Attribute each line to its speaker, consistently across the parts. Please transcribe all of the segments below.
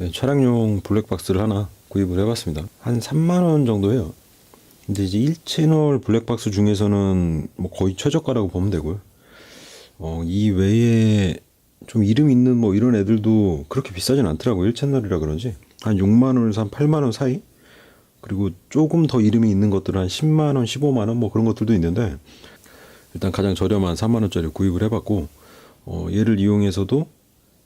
Speaker 1: 네, 차량용 블랙박스를 하나 구입을 해봤습니다. 한 3만원 정도 해요. 근데 이제 1채널 블랙박스 중에서는 뭐 거의 최저가라고 보면 되고요. 이 외에 좀 이름 있는 뭐 이런 애들도 그렇게 비싸진 않더라고요. 1채널이라 그런지. 한 6만원에서 한 8만원 사이? 그리고 조금 더 이름이 있는 것들은 한 10만원, 15만원 뭐 그런 것들도 있는데, 일단 가장 저렴한 3만원짜리 구입을 해봤고, 얘를 이용해서도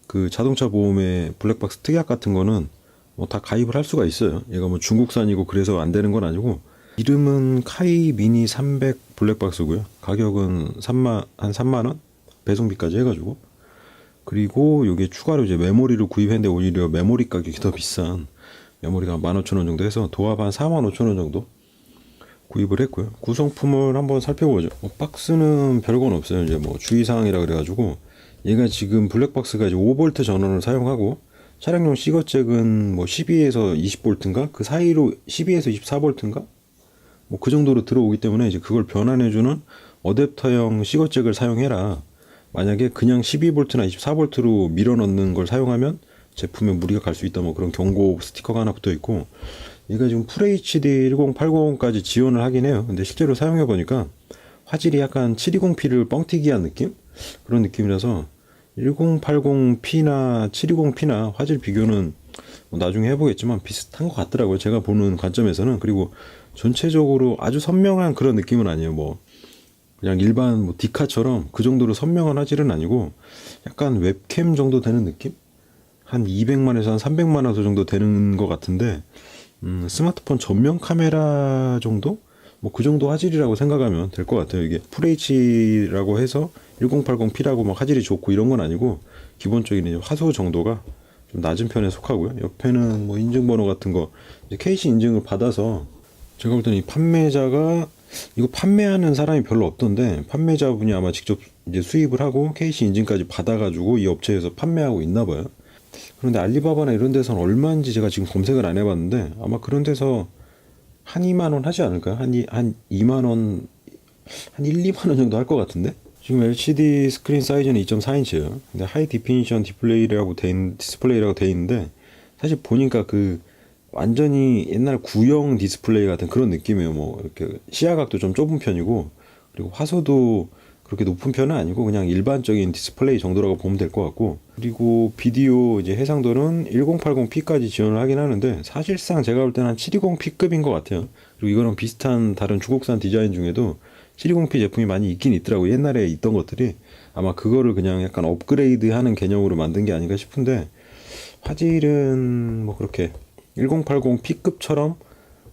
Speaker 1: 그 자동차 보험의 블랙박스 특약 같은 거는 뭐 다 가입을 할 수가 있어요. 얘가 뭐 중국산이고 그래서 안 되는 건 아니고, 이름은 카이 미니 300 블랙박스고요. 가격은 한 3만 원 배송비까지 해가지고. 그리고 요게 추가로 이제 메모리를 구입했는데 오히려 메모리 가격이 더 비싼 메모리가 15,000원 정도 해서 도합 한 45,000원 정도 구입을 했고요. 구성품을 한번 살펴보죠. 박스는 별건 없어요. 이제 뭐 주의사항이라 그래가지고, 얘가 지금 블랙박스가 이제 5V 전원을 사용하고 차량용 시거잭은 뭐 12에서 20V인가 그 사이로 12에서 24V인가 뭐 그 정도로 들어오기 때문에 이제 그걸 변환해주는 어댑터형 시거잭을 사용해라. 만약에 그냥 12V나 24V로 밀어 넣는 걸 사용하면 제품에 무리가 갈 수 있다, 뭐 그런 경고 스티커가 하나 붙어 있고, 얘가 지금 FHD 1080까지 지원을 하긴 해요. 근데 실제로 사용해 보니까 화질이 약간 720p를 뻥튀기한 느낌? 그런 느낌이라서 1080p나 720p나 화질 비교는 뭐 나중에 해보겠지만 비슷한 것 같더라고요. 제가 보는 관점에서는. 그리고 전체적으로 아주 선명한 그런 느낌은 아니에요. 뭐 그냥 일반 뭐 디카처럼 그 정도로 선명한 화질은 아니고, 약간 웹캠 정도 되는 느낌? 한 200만에서 한 300만 화소 정도 되는 것 같은데, 스마트폰 전면 카메라 정도? 뭐 그 정도 화질이라고 생각하면 될 것 같아요. 이게 FH라고 해서 1080p라고 막 화질이 좋고 이런 건 아니고, 기본적인 이제 화소 정도가 좀 낮은 편에 속하고요. 옆에는 뭐 인증번호 같은 거, 이제 KC 인증을 받아서, 제가 볼 때는 이 판매자가, 이거 판매하는 사람이 별로 없던데 판매자분이 아마 직접 이제 수입을 하고 KC 인증까지 받아가지고 이 업체에서 판매하고 있나 봐요. 그런데 알리바바나 이런 데서는 얼마인지 제가 지금 검색을 안 해봤는데, 아마 그런 데서 한 2만 원 하지 않을까요? 한 2만 원, 한 1, 2만 원 정도 할 것 같은데? 지금 LCD 스크린 사이즈는 2.4인치예요. 근데 하이 디피니션 디스플레이라고 돼 있는데, 사실 보니까 그 완전히 옛날 구형 디스플레이 같은 그런 느낌이에요. 뭐 이렇게 시야각도 좀 좁은 편이고, 그리고 화소도 그렇게 높은 편은 아니고 그냥 일반적인 디스플레이 정도라고 보면 될 것 같고, 그리고 비디오 이제 해상도는 1080p까지 지원을 하긴 하는데, 사실상 제가 볼 때는 한 720p급인 것 같아요. 그리고 이거랑 비슷한 다른 중국산 디자인 중에도 720p 제품이 많이 있긴 있더라고요. 옛날에 있던 것들이. 아마 그거를 그냥 약간 업그레이드 하는 개념으로 만든 게 아닌가 싶은데, 화질은 뭐 그렇게 1080p급처럼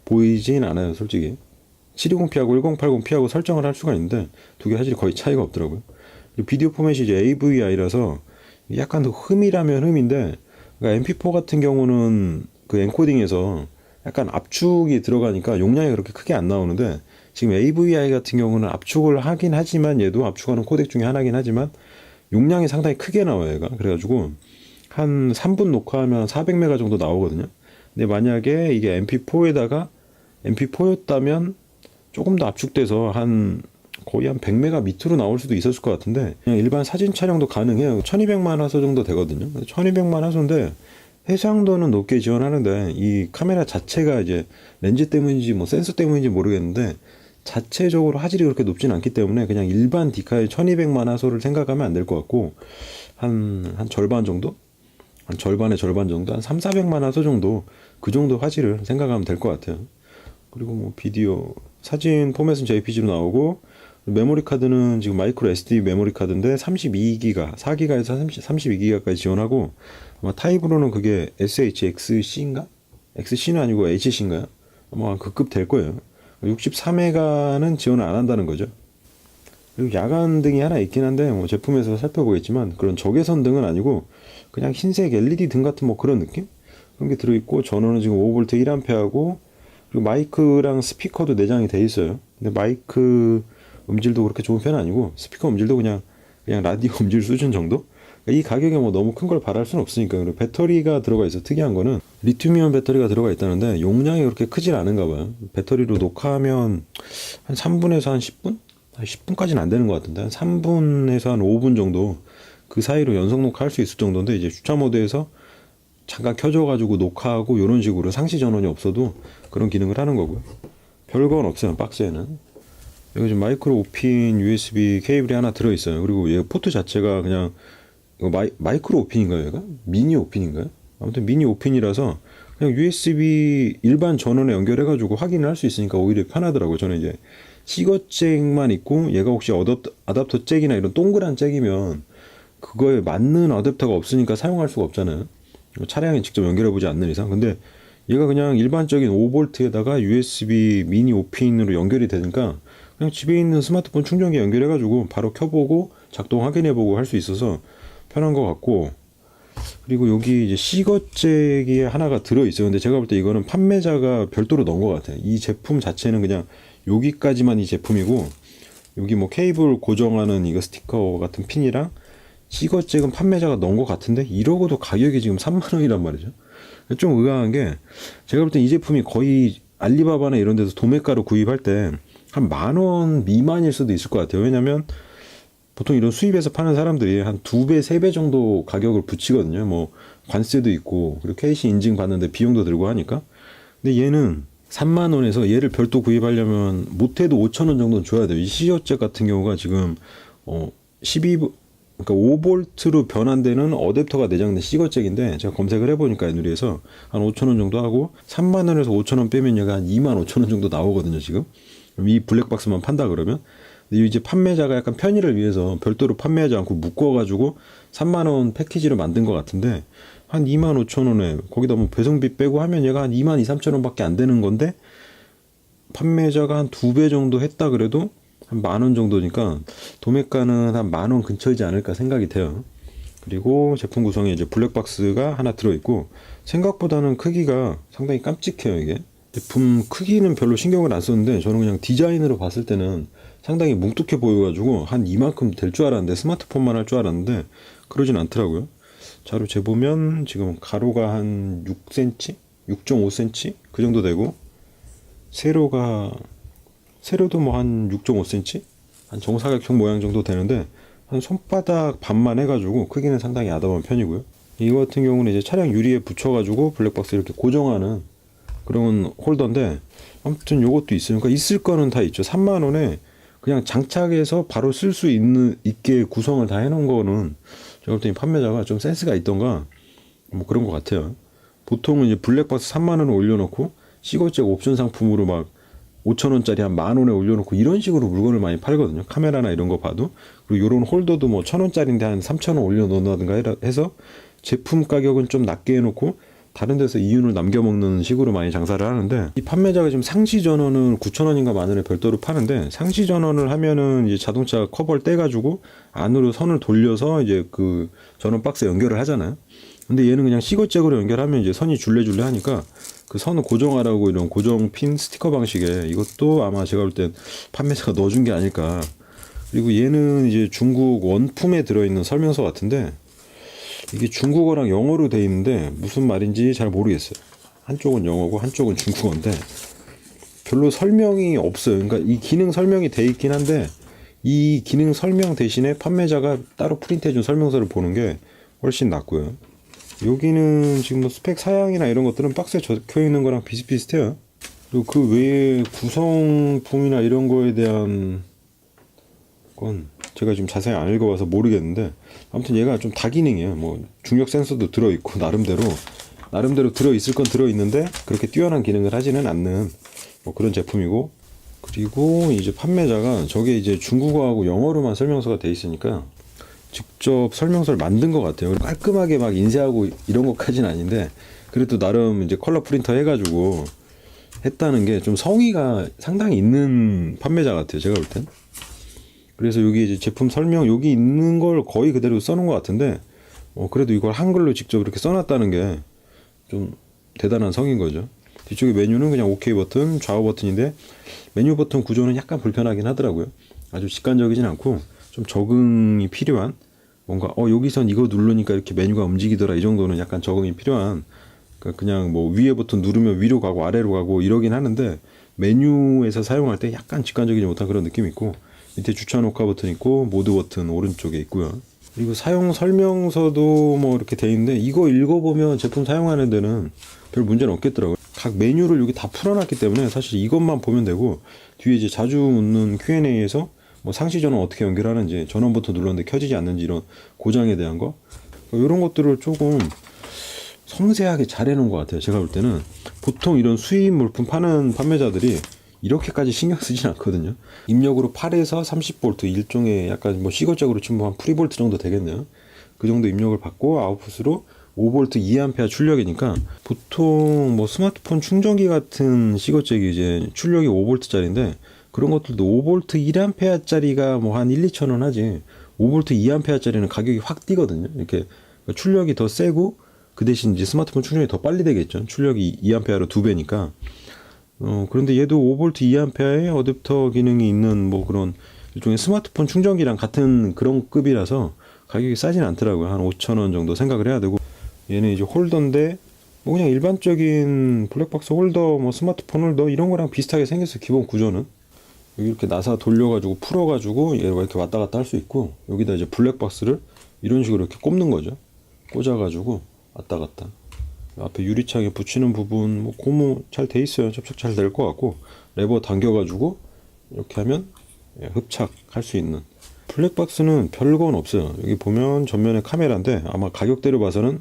Speaker 1: 보이진 않아요, 솔직히. 720p하고 1080p하고 설정을 할 수가 있는데 두 개 화질이 거의 차이가 없더라고요. 그리고 비디오 포맷이 이제 AVI라서 약간 더 흠이라면 흠인데, 그러니까 MP4 같은 경우는 그 엔코딩에서 약간 압축이 들어가니까 용량이 그렇게 크게 안 나오는데, 지금 AVI 같은 경우는 압축을 하긴 하지만, 얘도 압축하는 코덱 중에 하나긴 하지만 용량이 상당히 크게 나와요, 얘가. 그래가지고 한 3분 녹화하면 400메가 정도 나오거든요. 근데 만약에 이게 MP4에다가 MP4였다면 조금 더 압축돼서 한 거의 한 100메가 밑으로 나올 수도 있었을 것 같은데, 그냥 일반 사진 촬영도 가능해요. 1200만 화소 정도 되거든요. 1200만 화소인데 해상도는 높게 지원하는데, 이 카메라 자체가 이제 렌즈 때문인지 뭐 센서 때문인지 모르겠는데 자체적으로 화질이 그렇게 높진 않기 때문에 그냥 일반 디카의 1200만 화소를 생각하면 안 될 것 같고, 한 절반 정도? 한 절반의 절반 정도? 한 3, 400만 화소 정도? 그 정도 화질을 생각하면 될 것 같아요. 그리고 뭐 비디오, 사진 포맷은 JPG로 나오고, 메모리 카드는 지금 마이크로 SD 메모리 카드인데 32기가, 4기가에서 32기가까지 지원하고, 아마 타입으로는 그게 SHXC인가? XC는 아니고 HC인가요? 아마 그 급 될 거예요. 63메가는 지원을 안 한다는 거죠. 그리고 야간 등이 하나 있긴 한데 뭐 제품에서 살펴보겠지만 그런 적외선 등은 아니고 그냥 흰색 LED 등 같은 뭐 그런 느낌? 그런 게 들어있고, 전원은 지금 5V 1A하고, 그리고 마이크랑 스피커도 내장이 돼 있어요. 근데 마이크 음질도 그렇게 좋은 편은 아니고, 스피커 음질도 그냥 라디오 음질 수준 정도? 그러니까 이 가격에 뭐 너무 큰 걸 바랄 수는 없으니까. 그리고 배터리가 들어가 있어. 특이한 거는 리튬이온 배터리가 들어가 있다는데 용량이 그렇게 크진 않은가 봐요. 배터리로 녹화하면 한 3분에서 한 10분? 10분까지는 안 되는 것 같은데 한 3분에서 한 5분 정도 그 사이로 연속 녹화할 수 있을 정도인데, 이제 주차 모드에서 잠깐 켜져가지고 녹화하고 이런 식으로 상시 전원이 없어도 그런 기능을 하는 거고요. 별건 없어요, 박스에는. 여기 지금 마이크로 오핀 USB 케이블이 하나 들어있어요. 그리고 얘 포트 자체가 그냥 이거 마이크로 오핀인가요, 얘가? 미니 오핀인가요? 아무튼 미니 오핀이라서 그냥 USB 일반 전원에 연결해가지고 확인을 할 수 있으니까 오히려 편하더라고요. 저는 이제 C거잭만 있고 얘가 혹시 어댑터 잭이나 이런 동그란 잭이면 그거에 맞는 어댑터가 없으니까 사용할 수가 없잖아요. 차량에 직접 연결해보지 않는 이상. 근데 얘가 그냥 일반적인 5V에다가 USB 미니 오핀으로 연결이 되니까 그냥 집에 있는 스마트폰 충전기 연결해가지고 바로 켜보고 작동 확인해보고 할 수 있어서 편한 것 같고, 그리고 여기 이제 C거잭이 하나가 들어있어요. 근데 제가 볼 때 이거는 판매자가 별도로 넣은 것 같아요. 이 제품 자체는 그냥 여기까지만 이 제품이고, 여기 뭐 케이블 고정하는 이거 스티커 같은 핀이랑 C거잭은 판매자가 넣은 것 같은데 이러고도 가격이 지금 3만 원이란 말이죠. 좀 의아한 게 제가 볼 때 이 제품이 거의 알리바바나 이런 데서 도매가로 구입할 때 한 10,000원 미만일 수도 있을 것 같아요. 왜냐면 보통 이런 수입해서 파는 사람들이 한 2배, 3배 정도 가격을 붙이거든요. 뭐 관세도 있고 그리고 KC 인증 받는데 비용도 들고 하니까. 근데 얘는 3만 원에서 얘를 별도 구입하려면 못해도 5,000원 정도는 줘야 돼요. 이 C거잭 같은 경우가 지금 그러니까 5V로 변환되는 어댑터가 내장된 C거잭인데 제가 검색을 해보니까 애누리에서 한 5,000원 정도 하고 3만 원에서 5,000원 빼면 얘가 한 25,000원 정도 나오거든요, 지금. 이 블랙박스만 판다 그러면. 근데 이제 판매자가 약간 편의를 위해서 별도로 판매하지 않고 묶어가지고 3만 원 패키지로 만든 것 같은데 한 25,000원에 거기다 뭐 배송비 빼고 하면 얘가 한 23,000원 밖에 안 되는 건데 판매자가 한 2배 정도 했다 그래도 한 10,000원 정도니까 도매가는 한 10,000원 근처이지 않을까 생각이 돼요. 그리고 제품 구성에 이제 블랙박스가 하나 들어있고 생각보다는 크기가 상당히 깜찍해요. 이게 제품 크기는 별로 신경을 안 썼는데 저는 그냥 디자인으로 봤을 때는 상당히 뭉툭해 보여가지고 한 이만큼 될 줄 알았는데 스마트폰만 할 줄 알았는데 그러진 않더라고요. 자로 재보면 지금 가로가 한 6cm? 6.5cm? 그 정도 되고 세로도 뭐 한 6.5cm? 한 정사각형 모양 정도 되는데 한 손바닥 반만 해가지고 크기는 상당히 아담한 편이고요. 이거 같은 경우는 이제 차량 유리에 붙여가지고 블랙박스 이렇게 고정하는 그런 홀더인데 아무튼 요것도 있으니까 있을 거는 다 있죠. 3만 원에 그냥 장착해서 바로 쓸 수 있게 구성을 다 해놓은 거는 제가 볼 때 판매자가 좀 센스가 있던가 뭐 그런 것 같아요. 보통은 이제 블랙박스 3만 원에 올려놓고 C거잭 옵션 상품으로 막 5,000원짜리 한 10,000원에 올려놓고 이런 식으로 물건을 많이 팔거든요. 카메라나 이런 거 봐도. 그리고 이런 홀더도 뭐 1,000원짜리인데 한 3,000원 올려놓는다든가 해서 제품 가격은 좀 낮게 해놓고 다른 데서 이윤을 남겨먹는 식으로 많이 장사를 하는데, 이 판매자가 지금 상시 전원을 9,000원인가 만원에 별도로 파는데 상시 전원을 하면은 이제 자동차 커버를 떼가지고 안으로 선을 돌려서 이제 그 전원 박스에 연결을 하잖아요. 근데 얘는 그냥 C거잭으로 연결하면 이제 선이 줄레줄레 하니까 그 선을 고정하라고 이런 고정 핀 스티커 방식에 이것도 아마 제가 볼 땐 판매자가 넣어준 게 아닐까. 그리고 얘는 이제 중국 원품에 들어있는 설명서 같은데 이게 중국어랑 영어로 돼 있는데 무슨 말인지 잘 모르겠어요. 한쪽은 영어고 한쪽은 중국어인데 별로 설명이 없어요. 그러니까 이 기능 설명이 돼 있긴 한데 이 기능 설명 대신에 판매자가 따로 프린트해준 설명서를 보는 게 훨씬 낫고요. 여기는 지금 뭐 스펙 사양이나 이런 것들은 박스에 적혀 있는 거랑 비슷비슷해요. 그리고 그 외에 구성품이나 이런 거에 대한 건 제가 지금 자세히 안 읽어봐서 모르겠는데 아무튼 얘가 좀 다기능이에요. 뭐 중력 센서도 들어있고 나름대로 들어있을 건 들어있는데 그렇게 뛰어난 기능을 하지는 않는 뭐 그런 제품이고, 그리고 이제 판매자가 저게 이제 중국어하고 영어로만 설명서가 돼 있으니까 직접 설명서를 만든 것 같아요. 깔끔하게 막 인쇄하고 이런 것까지는 아닌데 그래도 나름 이제 컬러 프린터 해가지고 했다는 게 좀 성의가 상당히 있는 판매자 같아요, 제가 볼 땐. 그래서 여기 이제 제품 설명 여기 있는 걸 거의 그대로 써놓은 것 같은데 그래도 이걸 한글로 직접 이렇게 써놨다는 게 좀 대단한 성인 거죠. 뒤쪽에 메뉴는 그냥 OK 버튼, 좌우 버튼인데 메뉴 버튼 구조는 약간 불편하긴 하더라고요. 아주 직관적이진 않고 좀 적응이 필요한, 뭔가 여기선 이거 누르니까 이렇게 메뉴가 움직이더라 이 정도는 약간 적응이 필요한, 그러니까 그냥 뭐 위에 버튼 누르면 위로 가고 아래로 가고 이러긴 하는데 메뉴에서 사용할 때 약간 직관적이지 못한 그런 느낌이 있고, 밑에 주차 녹화 버튼 있고 모드 버튼 오른쪽에 있고요. 그리고 사용 설명서도 뭐 이렇게 돼 있는데 이거 읽어보면 제품 사용하는 데는 별 문제는 없겠더라고요. 각 메뉴를 여기 다 풀어놨기 때문에 사실 이것만 보면 되고 뒤에 이제 자주 묻는 Q&A에서 뭐 상시 전원 어떻게 연결하는지 전원 버튼 눌렀는데 켜지지 않는지 이런 고장에 대한 거 이런 것들을 조금 섬세하게 잘 해놓은 것 같아요. 제가 볼 때는 보통 이런 수입 물품 파는 판매자들이 이렇게까지 신경 쓰진 않거든요. 입력으로 8에서 30V 일종의 약간 뭐 시거적으로 치면 한 프리볼트 정도 되겠네요. 그 정도 입력을 받고 아웃풋으로 5V 2A 출력이니까 보통 뭐 스마트폰 충전기 같은 시거잭이 이제 출력이 5V짜리인데 그런 것들도 5V 1A짜리가 뭐 한 1, 2천 원 하지 5V 2A짜리는 가격이 확 뛰거든요. 이렇게 출력이 더 세고 그 대신 이제 스마트폰 충전이 더 빨리 되겠죠. 출력이 2A로 2배니까. 그런데 얘도 5V 2A의 어댑터 기능이 있는 뭐 그런 일종의 스마트폰 충전기랑 같은 그런 급이라서 가격이 싸진 않더라고요. 한 5,000원 정도 생각을 해야 되고 얘는 이제 홀더인데 뭐 그냥 일반적인 블랙박스 홀더 뭐 스마트폰 홀더 이런 거랑 비슷하게 생겼어요. 기본 구조는 여기 이렇게 나사 돌려가지고 풀어가지고 얘가 이렇게 왔다 갔다 할 수 있고 여기다 이제 블랙박스를 이런 식으로 이렇게 꼽는 거죠. 꽂아가지고 왔다 갔다 앞에 유리창에 붙이는 부분 뭐 고무 잘 돼 있어요. 접착 잘 될 것 같고 레버 당겨가지고 이렇게 하면 흡착할 수 있는 블랙박스는 별건 없어요. 여기 보면 전면에 카메라인데 아마 가격대로 봐서는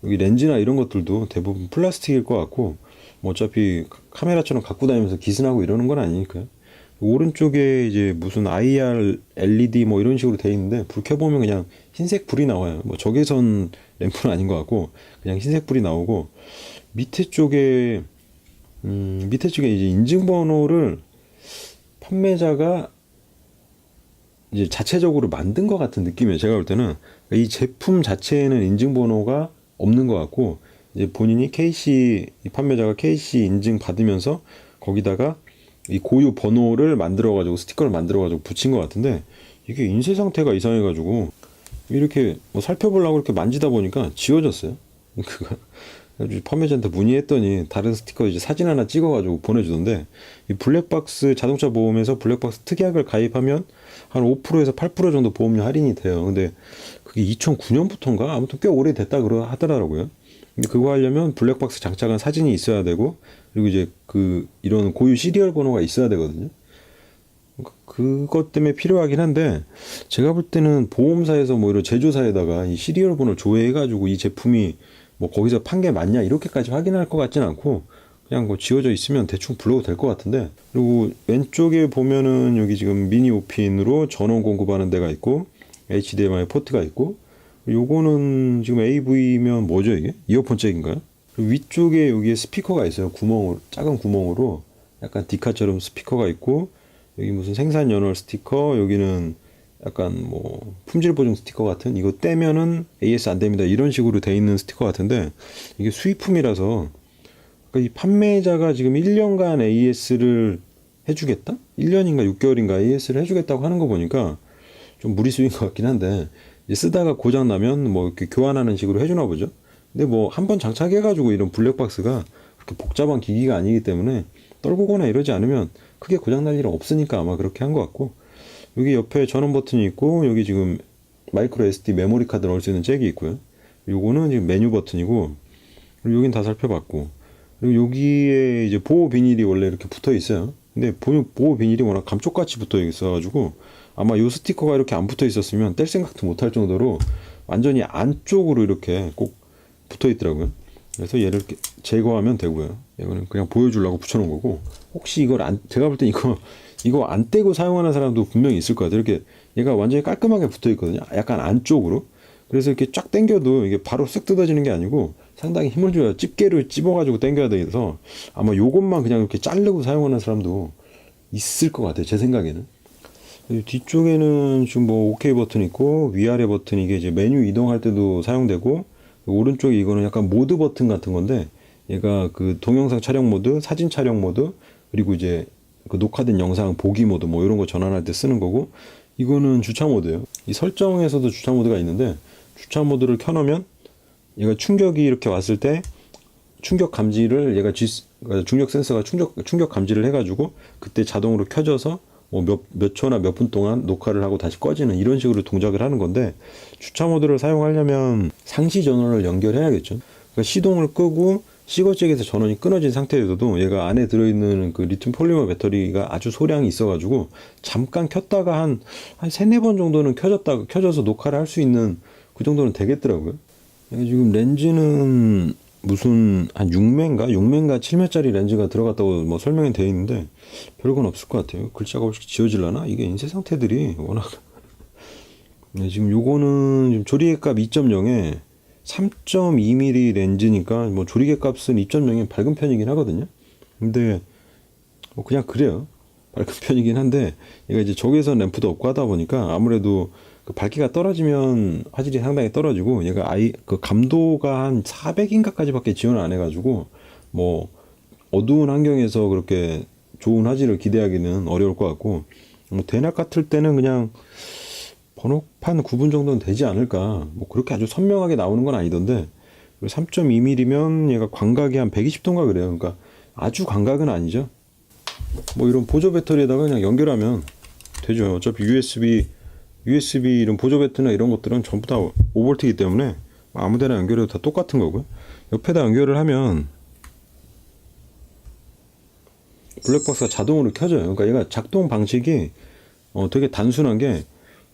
Speaker 1: 여기 렌즈나 이런 것들도 대부분 플라스틱일 것 같고 뭐 어차피 카메라처럼 갖고 다니면서 기스나고 이러는 건 아니니까요. 오른쪽에 이제 무슨 IR, LED 뭐 이런 식으로 돼 있는데 불 켜보면 그냥 흰색 불이 나와요. 뭐 적외선 램프는 아닌 것 같고 그냥 흰색 불이 나오고 밑에 쪽에 이제 인증번호를 판매자가 이제 자체적으로 만든 것 같은 느낌이에요. 제가 볼 때는 이 제품 자체에는 인증번호가 없는 것 같고 이제 본인이 KC 이 판매자가 KC 인증 받으면서 거기다가 이 고유 번호를 만들어가지고 스티커를 만들어가지고 붙인 것 같은데 이게 인쇄 상태가 이상해가지고 이렇게 뭐 살펴보려고 이렇게 만지다 보니까 지워졌어요. 그거 판매자한테 문의했더니 다른 스티커 이제 사진 하나 찍어가지고 보내주던데 이 블랙박스 자동차 보험에서 블랙박스 특약을 가입하면 한 5%에서 8% 정도 보험료 할인이 돼요. 근데 그게 2009년부터인가 아무튼 꽤 오래 됐다 하더라고요. 근데 그거 하려면 블랙박스 장착한 사진이 있어야 되고 그리고 이제 이런 고유 시리얼 번호가 있어야 되거든요. 그것 때문에 필요하긴 한데 제가 볼 때는 보험사에서 뭐 이런 제조사에다가 이 시리얼 번호를 조회해가지고 이 제품이 뭐 거기서 판 게 맞냐 이렇게까지 확인할 것 같진 않고 그냥 뭐 지워져 있으면 대충 불러도 될 것 같은데 그리고 왼쪽에 보면은 여기 지금 미니 오핀으로 전원 공급하는 데가 있고 HDMI 포트가 있고 요거는 지금 AV면 뭐죠 이게? 이어폰 잭인가요? 그리고 위쪽에 여기에 스피커가 있어요. 구멍으로 작은 구멍으로 약간 디카처럼 스피커가 있고 여기 무슨 생산 연월 스티커 여기는 약간 뭐 품질 보증 스티커 같은 이거 떼면은 AS 안 됩니다 이런 식으로 돼 있는 스티커 같은데 이게 수입품이라서 그러니까 이 판매자가 지금 1년간 AS를 해주겠다? 1년인가 6개월인가 AS를 해주겠다고 하는 거 보니까 좀 무리수인 것 같긴 한데 쓰다가 고장 나면 뭐 이렇게 교환하는 식으로 해주나 보죠. 근데 뭐 한번 장착해가지고 이런 블랙박스가 그렇게 복잡한 기기가 아니기 때문에 떨구거나 이러지 않으면 크게 고장 날 일은 없으니까 아마 그렇게 한 것 같고 여기 옆에 전원 버튼이 있고 여기 지금 마이크로 SD 메모리 카드 넣을 수 있는 잭이 있고요. 요거는 지금 메뉴 버튼이고 그리고 여긴 다 살펴봤고 그리고 여기에 이제 보호 비닐이 원래 이렇게 붙어 있어요. 근데 보호 비닐이 워낙 감쪽같이 붙어 있어가지고 아마 요 스티커가 이렇게 안 붙어 있었으면 뗄 생각도 못 할 정도로 완전히 안쪽으로 이렇게 꼭 붙어 있더라고요. 그래서 얘를 이렇게 제거하면 되고요. 이거는 그냥 보여주려고 붙여놓은 거고 혹시 이걸 제가 볼 땐 이거 안 떼고 사용하는 사람도 분명히 있을 것 같아요. 이렇게 얘가 완전히 깔끔하게 붙어 있거든요. 약간 안쪽으로. 그래서 이렇게 쫙 당겨도 이게 바로 쓱 뜯어지는 게 아니고 상당히 힘을 줘야 집게를 찝어가지고 당겨야 돼서 아마 요것만 그냥 이렇게 자르고 사용하는 사람도 있을 것 같아요. 제 생각에는. 뒤쪽에는 지금 뭐 OK 버튼 있고 위아래 버튼 이게 이제 메뉴 이동할 때도 사용되고 오른쪽에 이거는 약간 모드 버튼 같은 건데 얘가 그 동영상 촬영 모드, 사진 촬영 모드 그리고 이제 그 녹화된 영상 보기 모드 뭐 이런 거 전환할 때 쓰는 거고 이거는 주차 모드예요. 이 설정에서도 주차 모드가 있는데 주차 모드를 켜놓으면 얘가 충격이 이렇게 왔을 때 충격 감지를 얘가 중력 센서가 충격 감지를 해가지고 그때 자동으로 켜져서 뭐 몇 초나 몇 분 동안 녹화를 하고 다시 꺼지는 이런 식으로 동작을 하는 건데, 주차 모드를 사용하려면 상시 전원을 연결해야겠죠. 그러니까 시동을 끄고 시거잭에서 전원이 끊어진 상태에서도 얘가 안에 들어있는 그 리튬 폴리머 배터리가 아주 소량이 있어가지고 잠깐 켰다가 한 3-4번 정도는 켜져서 녹화를 할 수 있는 그 정도는 되겠더라고요. 이게 지금 렌즈는 무슨 한 6매인가 7매짜리 렌즈가 들어갔다고 뭐 설명이 되어 있는데 별건 없을 것 같아요. 글자가 혹시 지워질라나? 이게 인쇄 상태들이 워낙 네, 지금 요거는 지금 조리개 값 2.0에 3.2mm 렌즈니까 뭐 조리개 값은 2.0이 밝은 편이긴 하거든요. 근데 뭐 그냥 그래요. 밝은 편이긴 한데 얘가 이제 적외선 램프도 없고 하다 보니까 아무래도 그 밝기가 떨어지면 화질이 상당히 떨어지고, 얘가 그 감도가 한 400인가까지밖에 지원을 안 해가지고 뭐 어두운 환경에서 그렇게 좋은 화질을 기대하기는 어려울 것 같고, 뭐 대낮 같을 때는 그냥 번호판 구분 정도는 되지 않을까. 뭐 그렇게 아주 선명하게 나오는 건 아니던데, 3.2mm면 얘가 광각이 한 120도인가 그래요. 그러니까 아주 광각은 아니죠. 뭐 이런 보조 배터리에다가 그냥 연결하면 되죠. 어차피 USB 이런 보조 배터리나 이런 것들은 전부 다 5V이기 때문에 아무데나 연결해도 다 똑같은 거고요. 옆에다 연결을 하면 블랙박스가 자동으로 켜져요. 그러니까 얘가 작동 방식이 되게 단순한 게,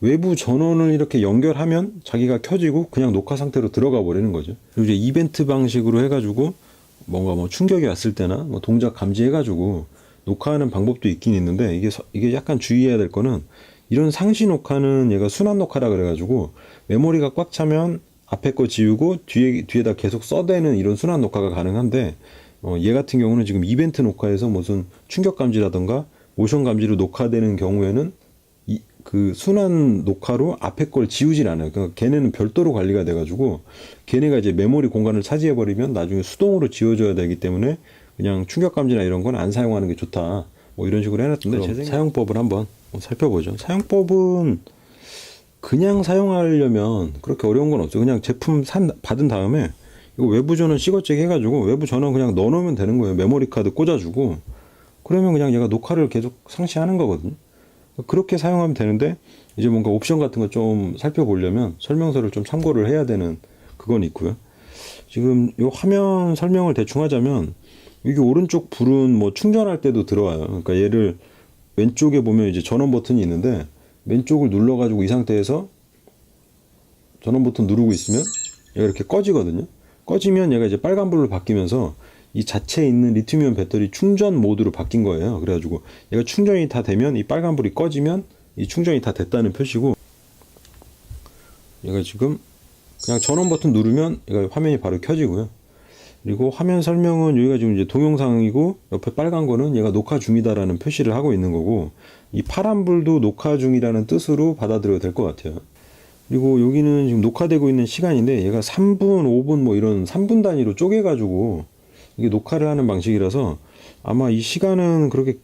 Speaker 1: 외부 전원을 이렇게 연결하면 자기가 켜지고 그냥 녹화 상태로 들어가 버리는 거죠. 그리고 이제 이벤트 방식으로 해가지고 뭔가 뭐 충격이 왔을 때나 뭐 동작 감지해가지고 녹화하는 방법도 있긴 있는데, 이게 약간 주의해야 될 거는, 이런 상시 녹화는 얘가 순환 녹화라 그래가지고 메모리가 꽉 차면 앞에 거 지우고 뒤에다 계속 써대는 이런 순환 녹화가 가능한데, 얘 같은 경우는 지금 이벤트 녹화에서 무슨 충격 감지라던가 모션 감지로 녹화되는 경우에는 그 순환 녹화로 앞에 걸 지우질 않아요. 그러니까 걔네는 별도로 관리가 돼가지고, 걔네가 이제 메모리 공간을 차지해버리면 나중에 수동으로 지워줘야 되기 때문에 그냥 충격 감지나 이런 건 안 사용하는 게 좋다. 뭐 이런 식으로 해놨던데, 사용법을 한번 살펴보죠. 사용법은 그냥 사용하려면 그렇게 어려운 건 없어요. 그냥 제품 받은 다음에 이거 외부 전원 시거잭 해가지고 외부 전원 그냥 넣어놓으면 되는 거예요. 메모리 카드 꽂아주고, 그러면 그냥 얘가 녹화를 계속 상시하는 거거든요. 그렇게 사용하면 되는데, 이제 뭔가 옵션 같은 거 좀 살펴보려면 설명서를 좀 참고를 해야 되는 그건 있고요. 지금 이 화면 설명을 대충 하자면, 이게 오른쪽 불은 뭐 충전할 때도 들어와요. 그러니까 얘를 왼쪽에 보면 이제 전원 버튼이 있는데, 왼쪽을 눌러가지고 이 상태에서 전원 버튼 누르고 있으면 얘가 이렇게 꺼지거든요. 꺼지면 얘가 이제 빨간불로 바뀌면서 이 자체에 있는 리튬이온 배터리 충전 모드로 바뀐 거예요. 그래가지고 얘가 충전이 다 되면 이 빨간불이 꺼지면 이 충전이 다 됐다는 표시고, 얘가 지금 그냥 전원 버튼 누르면 얘가 화면이 바로 켜지고요. 그리고 화면 설명은 여기가 지금 이제 동영상이고, 옆에 빨간 거는 얘가 녹화 중이다라는 표시를 하고 있는 거고, 이 파란 불도 녹화 중이라는 뜻으로 받아들여야 될 것 같아요. 그리고 여기는 지금 녹화되고 있는 시간인데, 얘가 3분, 5분 뭐 이런 3분 단위로 쪼개가지고 이게 녹화를 하는 방식이라서 아마 이 시간은 그렇게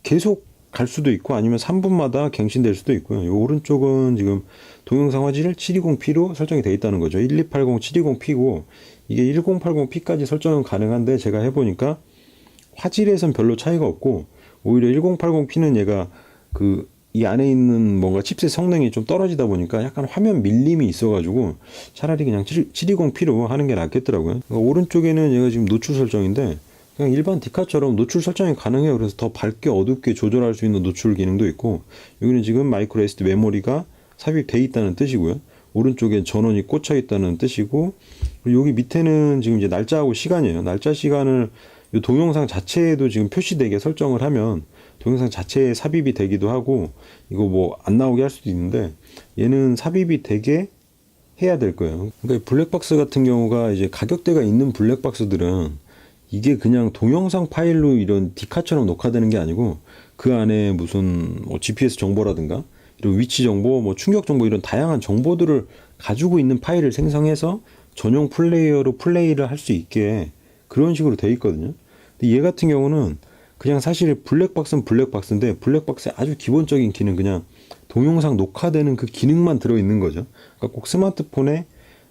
Speaker 1: 계속 갈 수도 있고, 아니면 3분마다 갱신될 수도 있고요. 이 오른쪽은 지금 동영상 화질 720p로 설정이 되어 있다는 거죠. 1280 720p고, 이게 1080p까지 설정은 가능한데, 제가 해보니까 화질에선 별로 차이가 없고, 오히려 1080p는 얘가 이 안에 있는 뭔가 칩셋 성능이 좀 떨어지다 보니까 약간 화면 밀림이 있어가지고 차라리 그냥 720p로 하는 게 낫겠더라고요. 그러니까 오른쪽에는 얘가 지금 노출 설정인데, 그냥 일반 디카처럼 노출 설정이 가능해요. 그래서 더 밝게 어둡게 조절할 수 있는 노출 기능도 있고, 여기는 지금 마이크로 SD 메모리가 삽입되어 있다는 뜻이고요. 오른쪽에 전원이 꽂혀 있다는 뜻이고, 그리고 여기 밑에는 지금 이제 날짜하고 시간이에요. 날짜 시간을 이 동영상 자체에도 지금 표시되게 설정을 하면 동영상 자체에 삽입이 되기도 하고, 이거 뭐 안 나오게 할 수도 있는데, 얘는 삽입이 되게 해야 될 거예요. 그러니까 블랙박스 같은 경우가 이제 가격대가 있는 블랙박스들은 이게 그냥 동영상 파일로 이런 디카처럼 녹화되는 게 아니고, 그 안에 무슨 뭐 GPS 정보라든가 이런 위치 정보, 뭐 충격 정보, 이런 다양한 정보들을 가지고 있는 파일을 생성해서 전용 플레이어로 플레이를 할 수 있게 그런 식으로 돼 있거든요. 근데 얘 같은 경우는 그냥 사실 블랙박스는 블랙박스인데, 블랙박스의 아주 기본적인 기능, 그냥 동영상 녹화되는 그 기능만 들어있는 거죠. 그러니까 꼭 스마트폰에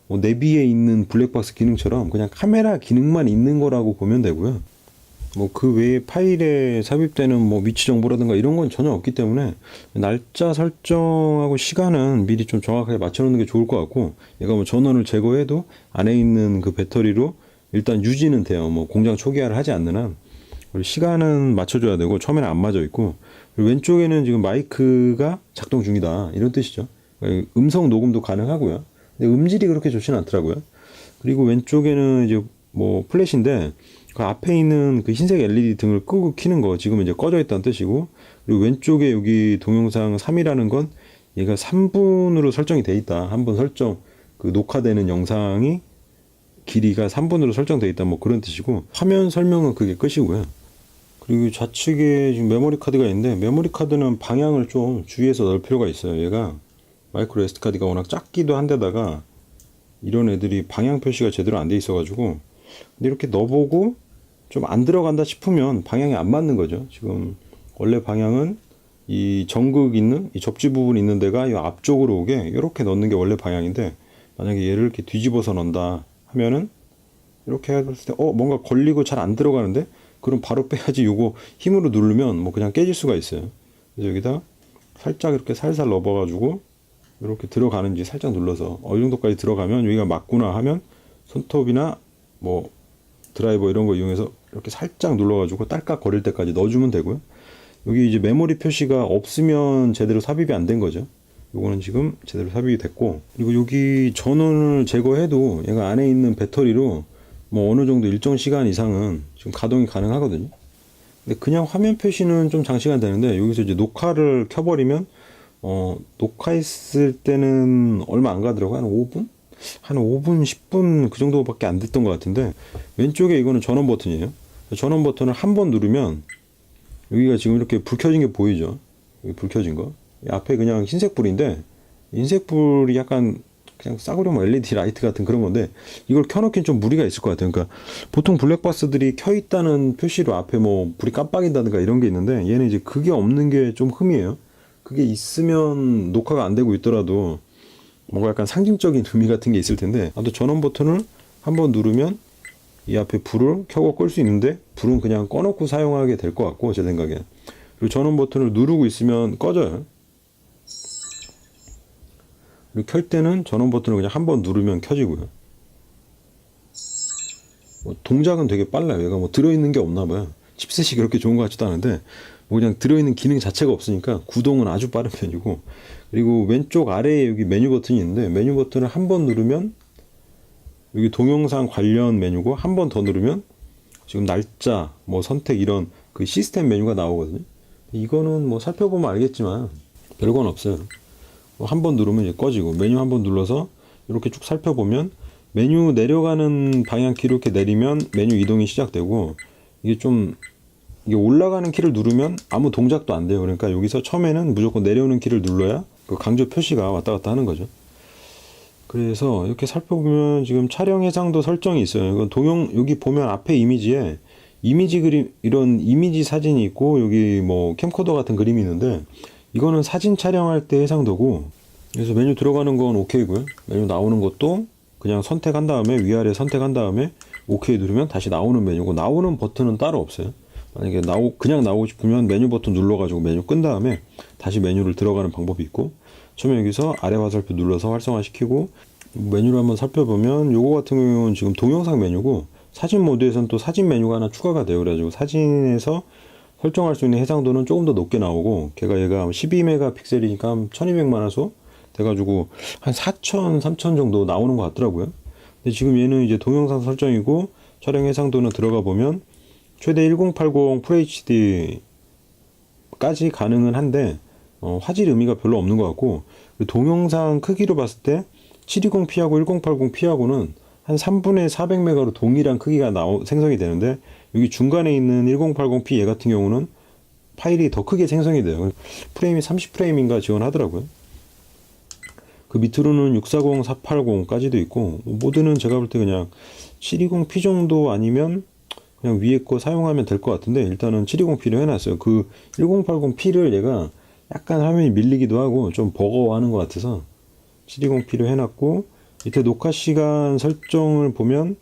Speaker 1: 뭐 내비에 있는 블랙박스 기능처럼 그냥 카메라 기능만 있는 거라고 보면 되고요. 뭐 그 외에 파일에 삽입되는 뭐 위치 정보라든가 이런 건 전혀 없기 때문에 날짜 설정하고 시간은 미리 좀 정확하게 맞춰놓는 게 좋을 것 같고, 얘가 뭐 전원을 제거해도 안에 있는 그 배터리로 일단 유지는 돼요. 뭐 공장 초기화를 하지 않는 한. 그리고 시간은 맞춰줘야 되고 처음에는 안 맞아 있고, 그리고 왼쪽에는 지금 마이크가 작동 중이다 이런 뜻이죠. 그러니까 음성 녹음도 가능하고요. 근데 음질이 그렇게 좋지는 않더라고요. 그리고 왼쪽에는 이제 뭐 플래시인데 그 앞에 있는 그 흰색 LED 등을 끄고 켜는 거 지금 이제 꺼져 있다는 뜻이고, 그리고 왼쪽에 여기 동영상 3이라는 건 얘가 3분으로 설정이 돼 있다. 한 번 설정 그 녹화되는 영상이 길이가 3분으로 설정돼 있다 뭐 그런 뜻이고, 화면 설명은 그게 끝이고요. 그리고 좌측에 지금 메모리 카드가 있는데 메모리 카드는 방향을 좀 주의해서 넣을 필요가 있어요. 얘가 마이크로 SD 카드가 워낙 작기도 한데다가 이런 애들이 방향 표시가 제대로 안 돼 있어 가지고, 근데 이렇게 넣어보고 좀 안 들어간다 싶으면 방향이 안 맞는 거죠. 지금 원래 방향은 이 전극 있는 이 접지 부분 있는 데가 이 앞쪽으로 오게 이렇게 넣는 게 원래 방향인데, 만약에 얘를 이렇게 뒤집어서 넣는다 하면은 이렇게 했을 때 뭔가 걸리고 잘 안 들어가는데, 그럼 바로 빼야지. 요거 힘으로 누르면 뭐 그냥 깨질 수가 있어요. 그래서 여기다 살짝 이렇게 살살 넣어가지고 이렇게 들어가는지 살짝 눌러서 어느 정도까지 들어가면 여기가 맞구나 하면 손톱이나 뭐 드라이버 이런 거 이용해서 이렇게 살짝 눌러가지고 딸깍 거릴 때까지 넣어주면 되고요. 여기 이제 메모리 표시가 없으면 제대로 삽입이 안 된 거죠. 요거는 지금 제대로 삽입이 됐고, 그리고 여기 전원을 제거해도 얘가 안에 있는 배터리로 뭐 어느 정도 일정 시간 이상은 지금 가동이 가능하거든요. 근데 그냥 화면 표시는 좀 장시간 되는데, 여기서 이제 녹화를 켜버리면 녹화했을 때는 얼마 안 가더라고요. 한 5분? 한 5분, 10분 그 정도밖에 안 됐던 것 같은데, 왼쪽에 이거는 전원 버튼이에요. 전원 버튼을 한 번 누르면 여기가 지금 이렇게 불 켜진 게 보이죠? 여기 불 켜진 거. 이 앞에 그냥 흰색 불인데, 흰색 불이 약간 그냥 싸구려 뭐 LED 라이트 같은 그런 건데, 이걸 켜놓긴 좀 무리가 있을 것 같아요. 그러니까 보통 블랙박스들이 켜있다는 표시로 앞에 뭐 불이 깜빡인다든가 이런 게 있는데, 얘는 이제 그게 없는 게 좀 흠이에요. 그게 있으면 녹화가 안 되고 있더라도 뭔가 약간 상징적인 의미 같은 게 있을 텐데, 아무튼 전원 버튼을 한번 누르면 이 앞에 불을 켜고 끌 수 있는데, 불은 그냥 꺼놓고 사용하게 될 것 같고, 제 생각엔. 그리고 전원 버튼을 누르고 있으면 꺼져요. 그리고 켤 때는 전원 버튼을 그냥 한번 누르면 켜지고요. 뭐 동작은 되게 빨라요. 얘가 뭐 들어있는 게 없나 봐요. 칩셋이 그렇게 좋은 것 같지도 않은데, 뭐 그냥 들어있는 기능 자체가 없으니까 구동은 아주 빠른 편이고, 그리고 왼쪽 아래에 여기 메뉴 버튼이 있는데, 메뉴 버튼을 한 번 누르면 여기 동영상 관련 메뉴고, 한 번 더 누르면 지금 날짜, 뭐 선택 이런 그 시스템 메뉴가 나오거든요. 이거는 뭐 살펴보면 알겠지만 별건 없어요. 한 번 누르면 이제 꺼지고, 메뉴 한 번 눌러서 이렇게 쭉 살펴보면 메뉴 내려가는 방향키로 이렇게 내리면 메뉴 이동이 시작되고, 이게 올라가는 키를 누르면 아무 동작도 안 돼요. 그러니까 여기서 처음에는 무조건 내려오는 키를 눌러야 그 강조 표시가 왔다 갔다 하는 거죠. 그래서 이렇게 살펴보면 지금 촬영 해상도 설정이 있어요. 이건 여기 보면 앞에 이미지에 이미지 그림, 이런 이미지 사진이 있고, 여기 뭐 캠코더 같은 그림이 있는데, 이거는 사진 촬영할 때 해상도고, 그래서 메뉴 들어가는 건 오케이고요. 메뉴 나오는 것도 그냥 선택한 다음에 위아래 선택한 다음에 오케이 누르면 다시 나오는 메뉴고, 나오는 버튼은 따로 없어요. 만약에 그냥 나오고 싶으면 메뉴 버튼 눌러가지고 메뉴 끈 다음에 다시 메뉴를 들어가는 방법이 있고, 처음에 여기서 아래 화살표 눌러서 활성화시키고, 메뉴를 한번 살펴보면 요거 같은 경우는 지금 동영상 메뉴고, 사진 모드에서는 또 사진 메뉴가 하나 추가가 돼요. 그래가지고 사진에서 설정할 수 있는 해상도는 조금 더 높게 나오고, 얘가 12메가픽셀이니까 1200만 화소 돼가지고 한 4000, 3000 정도 나오는 것 같더라고요. 근데 지금 얘는 이제 동영상 설정이고, 촬영 해상도는 들어가 보면 최대 1080 FHD까지 가능은 한데, 화질 의미가 별로 없는 것 같고, 동영상 크기로 봤을 때 720p하고 1080p하고는 한 3분의 400메가로 동일한 크기가 생성이 되는데, 여기 중간에 있는 1080p 얘 같은 경우는 파일이 더 크게 생성이 돼요. 프레임이 30프레임인가 지원하더라고요. 그 밑으로는 640, 480까지도 있고, 모드는 제가 볼 때 그냥 720p 정도 아니면 그냥 위에 거 사용하면 될 것 같은데, 일단은 720p로 해놨어요. 그 1080p를 얘가 약간 화면이 밀리기도 하고 좀 버거워하는 것 같아서 720p로 해놨고, 밑에 녹화 시간 설정을 보면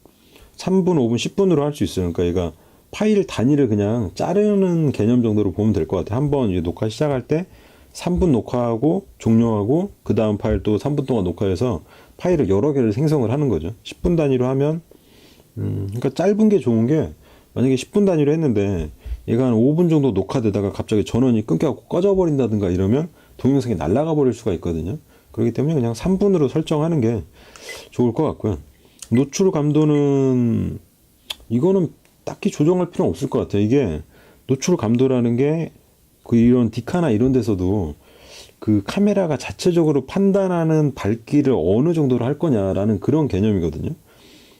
Speaker 1: 3분, 5분, 10분으로 할 수 있어요. 그러니까 얘가 파일 단위를 그냥 자르는 개념 정도로 보면 될 것 같아요. 한번 이제 녹화 시작할 때 3분 녹화하고 종료하고 그 다음 파일 또 3분 동안 녹화해서 파일을 여러 개를 생성을 하는 거죠. 10분 단위로 하면 그러니까 짧은 게 좋은 게 만약에 10분 단위로 했는데 얘가 한 5분 정도 녹화되다가 갑자기 전원이 끊겨갖고 꺼져버린다든가 이러면 동영상이 날아가 버릴 수가 있거든요. 그렇기 때문에 그냥 3분으로 설정하는 게 좋을 것 같고요. 노출 감도는 이거는 딱히 조정할 필요는 없을 것 같아요. 이게 노출 감도라는 게 그 이런 디카나 이런 데서도 그 카메라가 자체적으로 판단하는 밝기를 어느 정도로 할 거냐라는 그런 개념이거든요.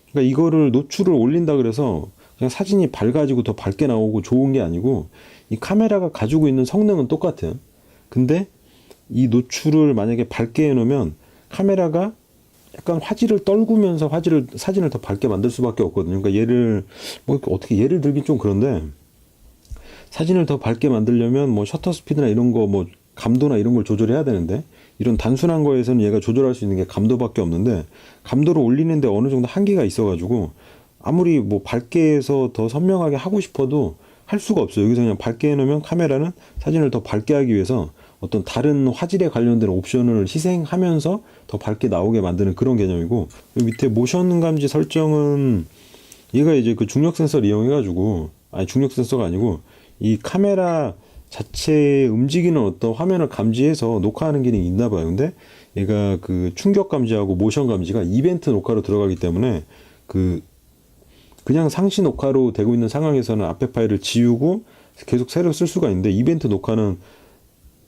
Speaker 1: 그러니까 이거를 노출을 올린다 그래서 그냥 사진이 밝아지고 더 밝게 나오고 좋은 게 아니고 이 카메라가 가지고 있는 성능은 똑같아요. 근데 이 노출을 만약에 밝게 해놓으면 카메라가 약간 화질을 떨구면서 사진을 더 밝게 만들 수밖에 없거든요. 그러니까 어떻게 예를 들긴 좀 그런데 사진을 더 밝게 만들려면 뭐 셔터 스피드나 이런 거 뭐 감도나 이런 걸 조절해야 되는데 이런 단순한 거에서는 얘가 조절할 수 있는 게 감도밖에 없는데 감도를 올리는데 어느 정도 한계가 있어가지고 아무리 뭐 밝게 해서 더 선명하게 하고 싶어도 할 수가 없어요. 여기서 그냥 밝게 해놓으면 카메라는 사진을 더 밝게 하기 위해서 어떤 다른 화질에 관련된 옵션을 희생하면서 더 밝게 나오게 만드는 그런 개념이고, 밑에 모션 감지 설정은 얘가 이제 그 중력 센서를 이용해가지고, 아니 중력 센서가 아니고 이 카메라 자체에 움직이는 어떤 화면을 감지해서 녹화하는 기능이 있나 봐요. 근데 얘가 그 충격 감지하고 모션 감지가 이벤트 녹화로 들어가기 때문에 그냥 상시 녹화로 되고 있는 상황에서는 앞에 파일을 지우고 계속 새로 쓸 수가 있는데 이벤트 녹화는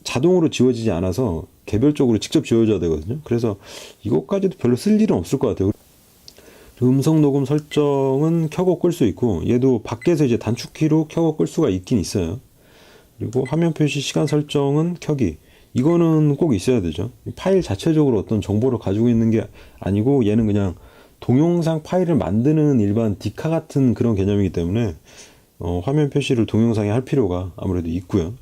Speaker 1: 자동으로 지워지지 않아서 개별적으로 직접 지워줘야 되거든요. 그래서 이것까지도 별로 쓸 일은 없을 것 같아요. 음성 녹음 설정은 켜고 끌 수 있고 얘도 밖에서 이제 단축키로 켜고 끌 수가 있긴 있어요. 그리고 화면 표시 시간 설정은 켜기. 이거는 꼭 있어야 되죠. 파일 자체적으로 어떤 정보를 가지고 있는 게 아니고 얘는 그냥 동영상 파일을 만드는 일반 디카 같은 그런 개념이기 때문에 화면 표시를 동영상에 할 필요가 아무래도 있고요.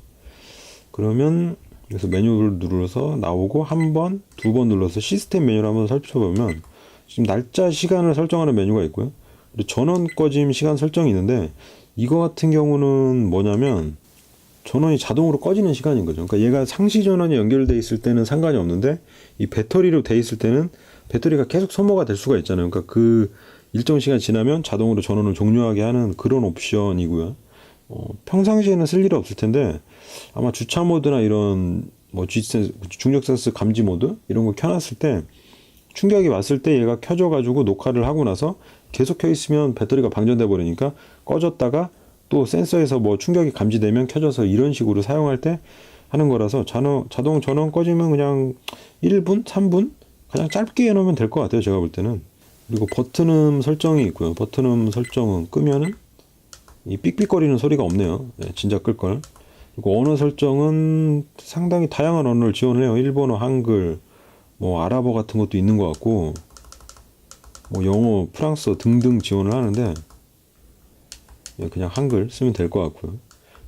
Speaker 1: 그러면 여기서 메뉴를 눌러서 나오고 한 번, 두 번 눌러서 시스템 메뉴를 한번 살펴보면 지금 날짜, 시간을 설정하는 메뉴가 있고요. 그리고 전원 꺼짐 시간 설정이 있는데 이거 같은 경우는 뭐냐면 전원이 자동으로 꺼지는 시간인 거죠. 그러니까 얘가 상시 전원이 연결돼 있을 때는 상관이 없는데 이 배터리로 돼 있을 때는 배터리가 계속 소모가 될 수가 있잖아요. 그러니까 그 일정 시간 지나면 자동으로 전원을 종료하게 하는 그런 옵션이고요. 평상시에는 쓸 일이 없을 텐데 아마 주차 모드나 이런 뭐 중력 센서 감지 모드 이런 거 켜놨을 때 충격이 왔을 때 얘가 켜져가지고 녹화를 하고 나서 계속 켜 있으면 배터리가 방전돼 버리니까 꺼졌다가 또 센서에서 뭐 충격이 감지되면 켜져서 이런 식으로 사용할 때 하는 거라서 자동 전원 꺼지면 그냥 1분, 3분 그냥 짧게 해놓으면 될 것 같아요. 제가 볼 때는. 그리고 버튼음 설정이 있고요. 버튼음 설정은 끄면은 이 삑삑거리는 소리가 없네요. 네, 진짜 끌걸. 그리고 언어 설정은 상당히 다양한 언어를 지원을 해요. 일본어, 한글, 뭐 아랍어 같은 것도 있는 것 같고 뭐 영어, 프랑스어 등등 지원을 하는데 그냥 한글 쓰면 될 것 같고요.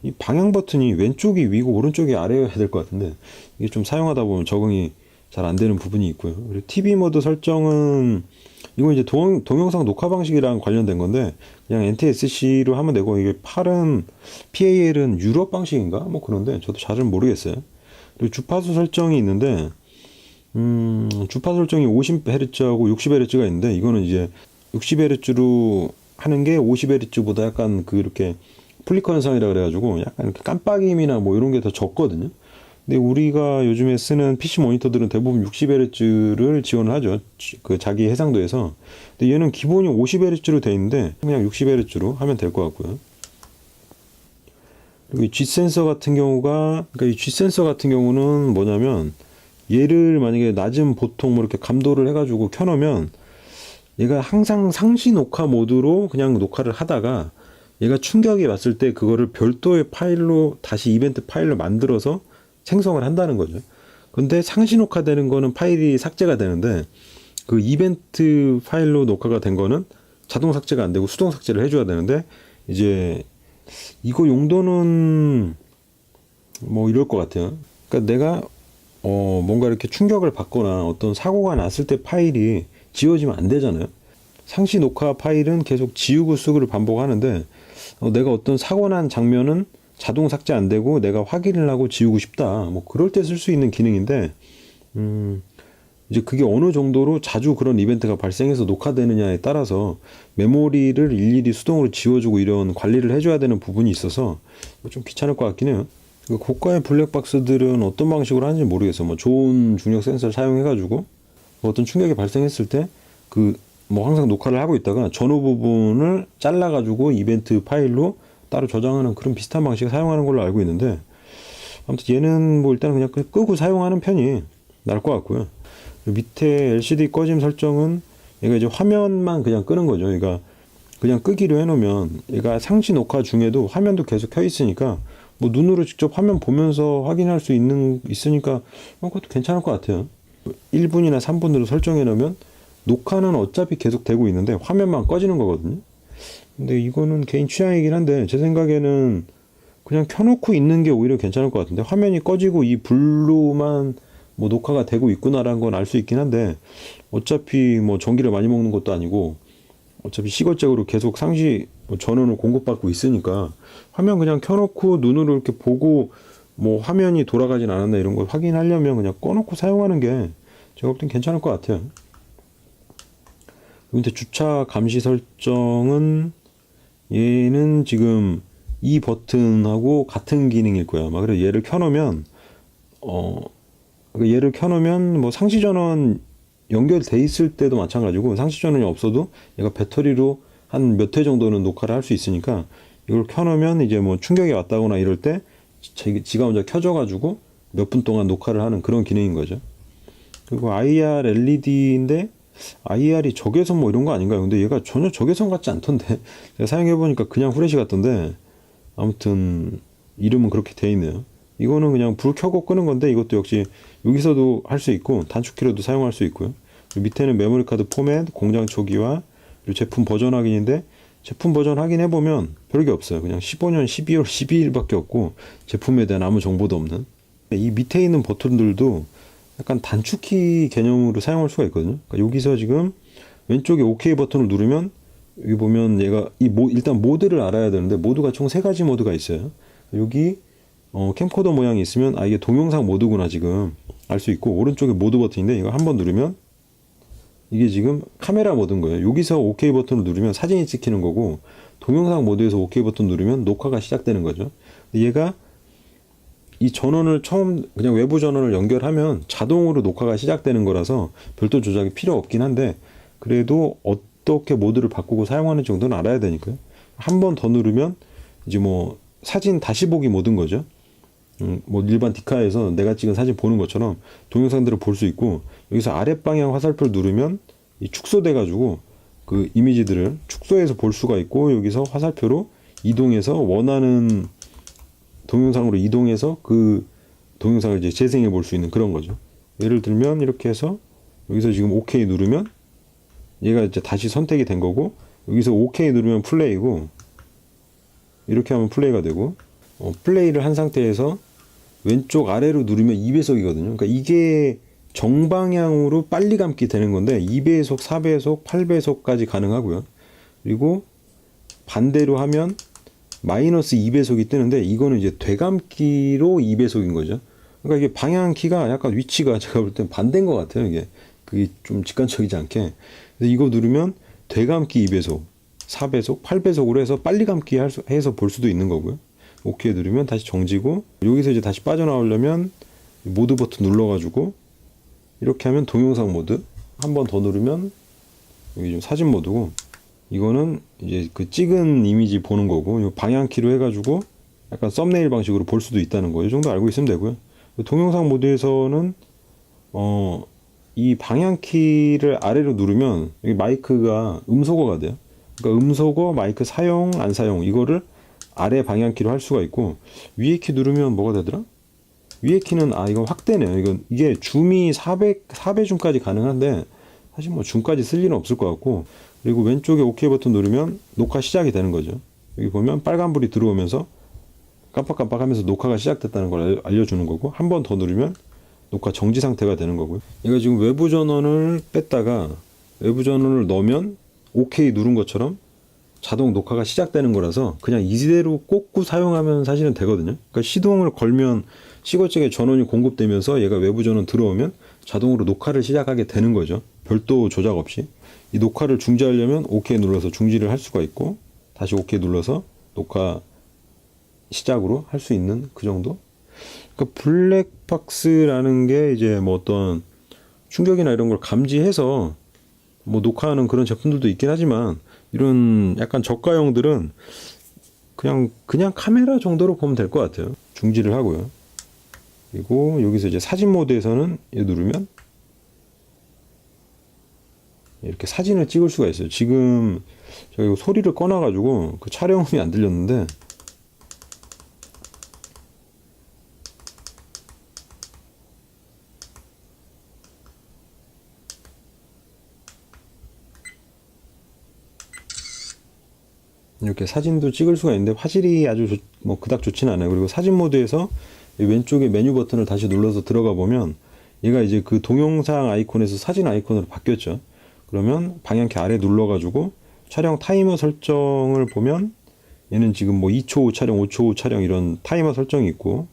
Speaker 1: 이 방향 버튼이 왼쪽이 위고 오른쪽이 아래여야 될 것 같은데 이게 좀 사용하다 보면 적응이 잘 안 되는 부분이 있고요. 그리고 TV 모드 설정은 이건 이제 동영상 녹화 방식이랑 관련된 건데 그냥 NTSC로 하면 되고 이게 PAL은 유럽 방식인가? 뭐 그런데 저도 잘은 모르겠어요. 그리고 주파수 설정이 있는데 주파 설정이 50Hz하고 60Hz가 있는데 이거는 이제 60Hz로 하는 게 50Hz보다 약간 그렇게 플리커 현상이라 그래가지고 약간 이렇게 깜빡임이나 뭐 이런 게 더 적거든요. 근데 우리가 요즘에 쓰는 PC 모니터들은 대부분 60Hz를 지원을 하죠. 그 자기 해상도에서. 근데 얘는 기본이 50Hz로 돼 있는데 그냥 60Hz로 하면 될 것 같고요. 그리고 이 G센서 같은 경우가, 그러니까 이 G센서 같은 경우는 뭐냐면 얘를 만약에 낮은 보통 뭐 이렇게 감도를 해가지고 켜놓으면 얘가 항상 상시 녹화 모드로 그냥 녹화를 하다가 얘가 충격이 왔을 때 그거를 별도의 파일로 다시 이벤트 파일로 만들어서 생성을 한다는 거죠. 근데 상시 녹화되는 거는 파일이 삭제가 되는데 그 이벤트 파일로 녹화가 된 거는 자동 삭제가 안 되고 수동 삭제를 해줘야 되는데 이제 이거 용도는 뭐 이럴 것 같아요. 그러니까 내가 뭔가 이렇게 충격을 받거나 어떤 사고가 났을 때 파일이 지워지면 안 되잖아요. 상시 녹화 파일은 계속 지우고 쓰고를 반복하는데 내가 어떤 사고 난 장면은 자동 삭제 안 되고 내가 확인을 하고 지우고 싶다. 뭐 그럴 때 쓸 수 있는 기능인데 이제 그게 어느 정도로 자주 그런 이벤트가 발생해서 녹화되느냐에 따라서 메모리를 일일이 수동으로 지워주고 이런 관리를 해줘야 되는 부분이 있어서 좀 귀찮을 것 같긴 해요. 고가의 블랙박스들은 어떤 방식으로 하는지 모르겠어. 뭐 좋은 중력 센서를 사용해가지고 어떤 충격이 발생했을 때 뭐 항상 녹화를 하고 있다가 전후 부분을 잘라가지고 이벤트 파일로 따로 저장하는 그런 비슷한 방식을 사용하는 걸로 알고 있는데, 아무튼 얘는 뭐 일단 그냥 끄고 사용하는 편이 나을 것 같고요. 밑에 LCD 꺼짐 설정은 얘가 이제 화면만 그냥 끄는 거죠. 그러니까 그냥 끄기로 해놓으면 얘가 상시 녹화 중에도 화면도 계속 켜 있으니까 뭐 눈으로 직접 화면 보면서 확인할 수 있으니까 그것도 괜찮을 것 같아요. 1분이나 3분으로 설정해 놓으면 녹화는 어차피 계속 되고 있는데 화면만 꺼지는 거거든요. 근데 이거는 개인 취향이긴 한데 제 생각에는 그냥 켜놓고 있는 게 오히려 괜찮을 것 같은데, 화면이 꺼지고 이 불로만 뭐 녹화가 되고 있구나라는 건 알 수 있긴 한데 어차피 뭐 전기를 많이 먹는 것도 아니고 어차피 시거적으로 계속 상시 전원을 공급받고 있으니까 화면 그냥 켜놓고 눈으로 이렇게 보고 뭐 화면이 돌아가진 않았나 이런 걸 확인하려면 그냥 꺼놓고 사용하는 게 제가 볼 땐 괜찮을 것 같아요. 밑에 주차 감시 설정은 얘는 지금 이 버튼하고 같은 기능일 거야. 아마. 그래서 얘를 켜놓으면 뭐 상시 전원 연결돼 있을 때도 마찬가지고 상시 전원이 없어도 얘가 배터리로 한 몇 회 정도는 녹화를 할 수 있으니까 이걸 켜놓으면 이제 뭐 충격이 왔다거나 이럴 때 지가 먼저 켜져가지고 몇 분 동안 녹화를 하는 그런 기능인 거죠. 그리고 IR LED인데 IR이 적외선 뭐 이런 거 아닌가요? 근데 얘가 전혀 적외선 같지 않던데 제가 사용해보니까 그냥 후레쉬 같던데, 아무튼 이름은 그렇게 돼 있네요. 이거는 그냥 불 켜고 끄는 건데 이것도 역시 여기서도 할 수 있고 단축키로도 사용할 수 있고요. 밑에는 메모리 카드 포맷, 공장 초기화, 그리고 제품 버전 확인인데 제품 버전 확인해보면 별게 없어요. 그냥 15년 12월 12일밖에 없고 제품에 대한 아무 정보도 없는. 이 밑에 있는 버튼들도 약간 단축키 개념으로 사용할 수가 있거든요. 그러니까 여기서 지금 왼쪽에 OK 버튼을 누르면 여기 보면 얘가 일단 모드를 알아야 되는데 모드가 총 3가지 모드가 있어요. 여기 캠코더 모양이 있으면 이게 동영상 모드구나 지금 알 수 있고, 오른쪽에 모드 버튼인데 이거 한번 누르면 이게 지금 카메라 모드인 거예요. 여기서 OK 버튼을 누르면 사진이 찍히는 거고, 동영상 모드에서 OK 버튼 누르면 녹화가 시작되는 거죠. 얘가 이 전원을 그냥 외부 전원을 연결하면 자동으로 녹화가 시작되는 거라서 별도 조작이 필요 없긴 한데, 그래도 어떻게 모드를 바꾸고 사용하는 정도는 알아야 되니까요. 한 번 더 누르면 이제 뭐 사진 다시 보기 모드인 거죠. 뭐 일반 디카에서 내가 찍은 사진 보는 것처럼 동영상들을 볼 수 있고, 여기서 아랫방향 화살표를 누르면 축소돼 가지고 그 이미지들을 축소해서 볼 수가 있고, 여기서 화살표로 이동해서 원하는 동영상으로 이동해서 그 동영상을 이제 재생해 볼 수 있는 그런 거죠. 예를 들면 이렇게 해서 여기서 지금 OK 누르면 얘가 이제 다시 선택이 된 거고, 여기서 OK 누르면 플레이고, 이렇게 하면 플레이가 되고, 플레이를 한 상태에서 왼쪽 아래로 누르면 2배속이거든요. 그러니까 이게 정방향으로 빨리 감기 되는 건데 2배속, 4배속, 8배속까지 가능하고요. 그리고 반대로 하면 마이너스 2배속이 뜨는데 이거는 이제 되감기로 2배속인 거죠. 그러니까 이게 방향키가 약간 위치가 제가 볼 땐 반대인 것 같아요. 그게 좀 직관적이지 않게. 그래서 이거 누르면 되감기 2배속, 4배속, 8배속으로 해서 빨리 감기 해서 볼 수도 있는 거고요. OK 누르면 다시 정지고, 여기서 이제 다시 빠져나오려면 모드 버튼 눌러가지고 이렇게 하면 동영상 모드, 한 번 더 누르면 여기 좀 사진 모드고, 이거는 이제 그 찍은 이미지 보는 거고, 방향키로 해가지고 약간 썸네일 방식으로 볼 수도 있다는 거, 이 정도 알고 있으면 되고요. 동영상 모드에서는 이 방향키를 아래로 누르면 여기 마이크가 음소거가 돼요. 그러니까 음소거, 마이크 사용, 안 사용, 이거를 아래 방향키로 할 수가 있고, 위에 키 누르면 뭐가 되더라? 위에 키는 이건 확대네요. 이게 줌이 4배 줌까지 가능한데 사실 뭐 줌까지 쓸 일은 없을 것 같고, 그리고 왼쪽에 OK 버튼 누르면 녹화 시작이 되는 거죠. 여기 보면 빨간불이 들어오면서 깜빡깜빡하면서 녹화가 시작됐다는 걸 알려주는 거고, 한 번 더 누르면 녹화 정지 상태가 되는 거고요. 얘가 지금 외부 전원을 뺐다가 외부 전원을 넣으면 OK 누른 것처럼 자동 녹화가 시작되는 거라서 그냥 이대로 꽂고 사용하면 사실은 되거든요. 그러니까 시동을 걸면 시거잭에 전원이 공급되면서 얘가 외부 전원 들어오면 자동으로 녹화를 시작하게 되는 거죠. 별도 조작 없이. 이 녹화를 중지하려면 OK 눌러서 중지를 할 수가 있고 다시 OK 눌러서 녹화 시작으로 할 수 있는 그 정도? 그러니까 블랙박스라는 게 이제 뭐 어떤 충격이나 이런 걸 감지해서 뭐 녹화하는 그런 제품들도 있긴 하지만 이런 약간 저가형들은 그냥 카메라 정도로 보면 될 것 같아요. 중지를 하고요. 그리고 여기서 이제 사진 모드에서는 얘 누르면 이렇게 사진을 찍을 수가 있어요. 지금 제가 소리를 꺼놔가지고 그 촬영음이 안 들렸는데 이렇게 사진도 찍을 수가 있는데 화질이 아주 뭐 그닥 좋지는 않아요. 그리고 사진 모드에서 왼쪽에 메뉴 버튼을 다시 눌러서 들어가 보면 얘가 이제 그 동영상 아이콘에서 사진 아이콘으로 바뀌었죠. 그러면 방향키 아래 눌러가지고 촬영 타이머 설정을 보면 얘는 지금 뭐 2초 후 촬영, 5초 후 촬영 이런 타이머 설정이 있고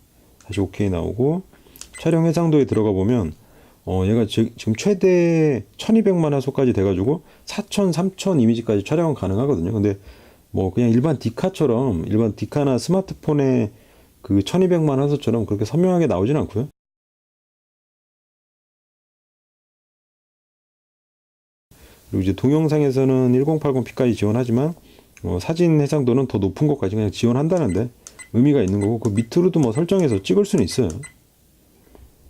Speaker 1: 다시 OK 나오고 촬영 해상도에 들어가 보면 얘가 지금 최대 1200만 화소까지 돼가지고 4000, 3000 이미지까지 촬영은 가능하거든요. 근데 뭐 그냥 일반 디카처럼 일반 디카나 스마트폰의 그 1200만 화소처럼 그렇게 선명하게 나오진 않고요. 그리고 이제 동영상에서는 1080p까지 지원하지만 사진 해상도는 더 높은 것까지 그냥 지원한다는데 의미가 있는 거고 그 밑으로도 뭐 설정해서 찍을 수는 있어요.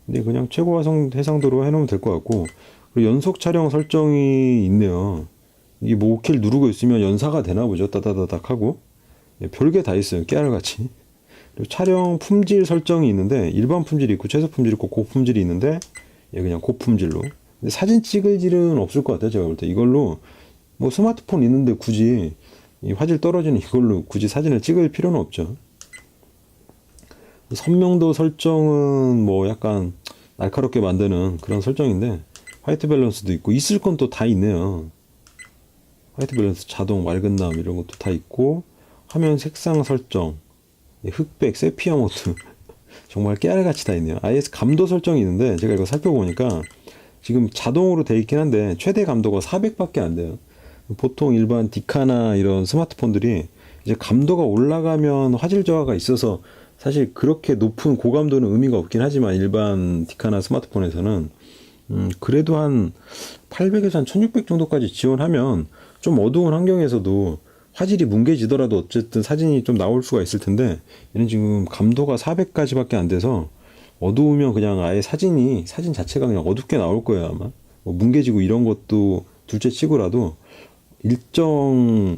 Speaker 1: 근데 그냥 최고 해상도로 해놓으면 될 것 같고 그리고 연속 촬영 설정이 있네요. 이게 뭐 5킬 누르고 있으면 연사가 되나 보죠. 따다다닥 하고 별게 다 있어요. 깨알같이. 그리고 촬영 품질 설정이 있는데 일반 품질이 있고 최소 품질이 있고 고품질이 있는데 얘 그냥 고품질로. 근데 사진 찍을 일은 없을 것 같아요. 제가 볼 때 이걸로 뭐 스마트폰 있는데 굳이 이 화질 떨어지는 이걸로 굳이 사진을 찍을 필요는 없죠. 선명도 설정은 뭐 약간 날카롭게 만드는 그런 설정인데 화이트 밸런스도 있고 있을 건 또 다 있네요. 화이트 밸런스, 자동, 맑은남 이런 것도 다 있고 화면 색상 설정, 흑백, 세피아 모드 정말 깨알같이 다 있네요. IS 감도 설정이 있는데 제가 이거 살펴보니까 지금 자동으로 돼 있긴 한데 최대 감도가 400밖에 안 돼요. 보통 일반 디카나 이런 스마트폰들이 이제 감도가 올라가면 화질 저하가 있어서 사실 그렇게 높은 고감도는 의미가 없긴 하지만 일반 디카나 스마트폰에서는 그래도 한 800에서 한 1600 정도까지 지원하면 좀 어두운 환경에서도 화질이 뭉개지더라도 어쨌든 사진이 좀 나올 수가 있을 텐데 얘는 지금 감도가 400까지밖에 안 돼서 어두우면 그냥 아예 사진 자체가 그냥 어둡게 나올 거예요 아마. 뭐 뭉개지고 이런 것도 둘째 치고라도 일정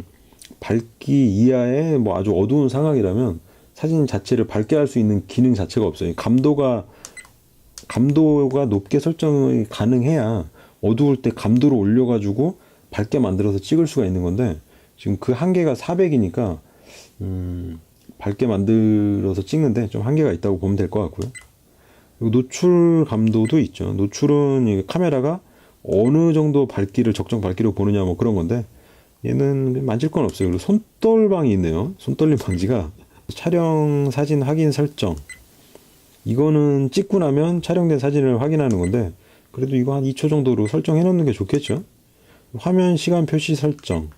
Speaker 1: 밝기 이하의 뭐 아주 어두운 상황이라면 사진 자체를 밝게 할 수 있는 기능 자체가 없어요. 감도가 높게 설정이 가능해야 어두울 때 감도를 올려가지고 밝게 만들어서 찍을 수가 있는 건데 지금 그 한계가 400이니까 밝게 만들어서 찍는데 좀 한계가 있다고 보면 될 것 같고요. 그리고 노출 감도도 있죠. 노출은 카메라가 어느 정도 밝기를 적정 밝기로 보느냐 뭐 그런 건데 얘는 만질 건 없어요. 그리고 손떨방이 있네요. 손떨림 방지가 촬영 사진 확인 설정 이거는 찍고 나면 촬영된 사진을 확인하는 건데 그래도 이거 한 2초 정도로 설정해 놓는 게 좋겠죠. 화면 시간 표시 설정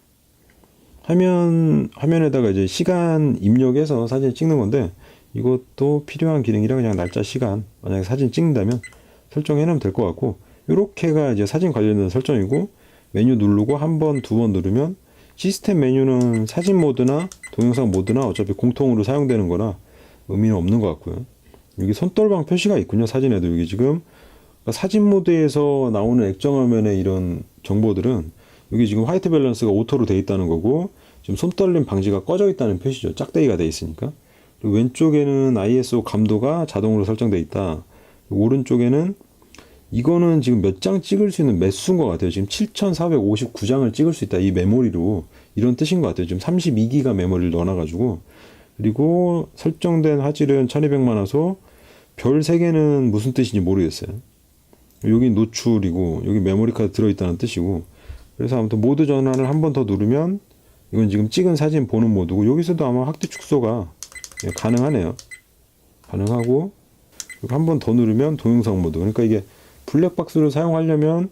Speaker 1: 화면에다가 이제 시간 입력해서 사진 찍는 건데 이것도 필요한 기능이라 그냥 날짜 시간 만약에 사진 찍는다면 설정해 놓으면 될 것 같고 요렇게가 이제 사진 관련된 설정이고 메뉴 누르고 한 번, 두 번 누르면 시스템 메뉴는 사진 모드나 동영상 모드나 어차피 공통으로 사용되는 거라 의미는 없는 것 같고요. 여기 손떨방 표시가 있군요. 사진에도 여기 지금 그러니까 사진 모드에서 나오는 액정 화면의 이런 정보들은 여기 지금 화이트 밸런스가 오토로 돼 있다는 거고 지금 손떨림 방지가 꺼져 있다는 표시죠. 짝대기가 돼 있으니까. 그리고 왼쪽에는 ISO 감도가 자동으로 설정돼 있다. 오른쪽에는 이거는 지금 몇 장 찍을 수 있는 매수인 것 같아요. 지금 7459장을 찍을 수 있다. 이 메모리로. 이런 뜻인 것 같아요. 지금 32기가 메모리를 넣어놔가지고. 그리고 설정된 화질은 1200만 화소. 별 3개는 무슨 뜻인지 모르겠어요. 여기 노출이고, 여기 메모리 카드 들어있다는 뜻이고. 그래서 아무튼 모드 전환을 한 번 더 누르면 이건 지금 찍은 사진 보는 모드고, 여기서도 아마 확대 축소가 가능하네요. 가능하고, 한 번 더 누르면 동영상 모드. 그러니까 이게 블랙박스를 사용하려면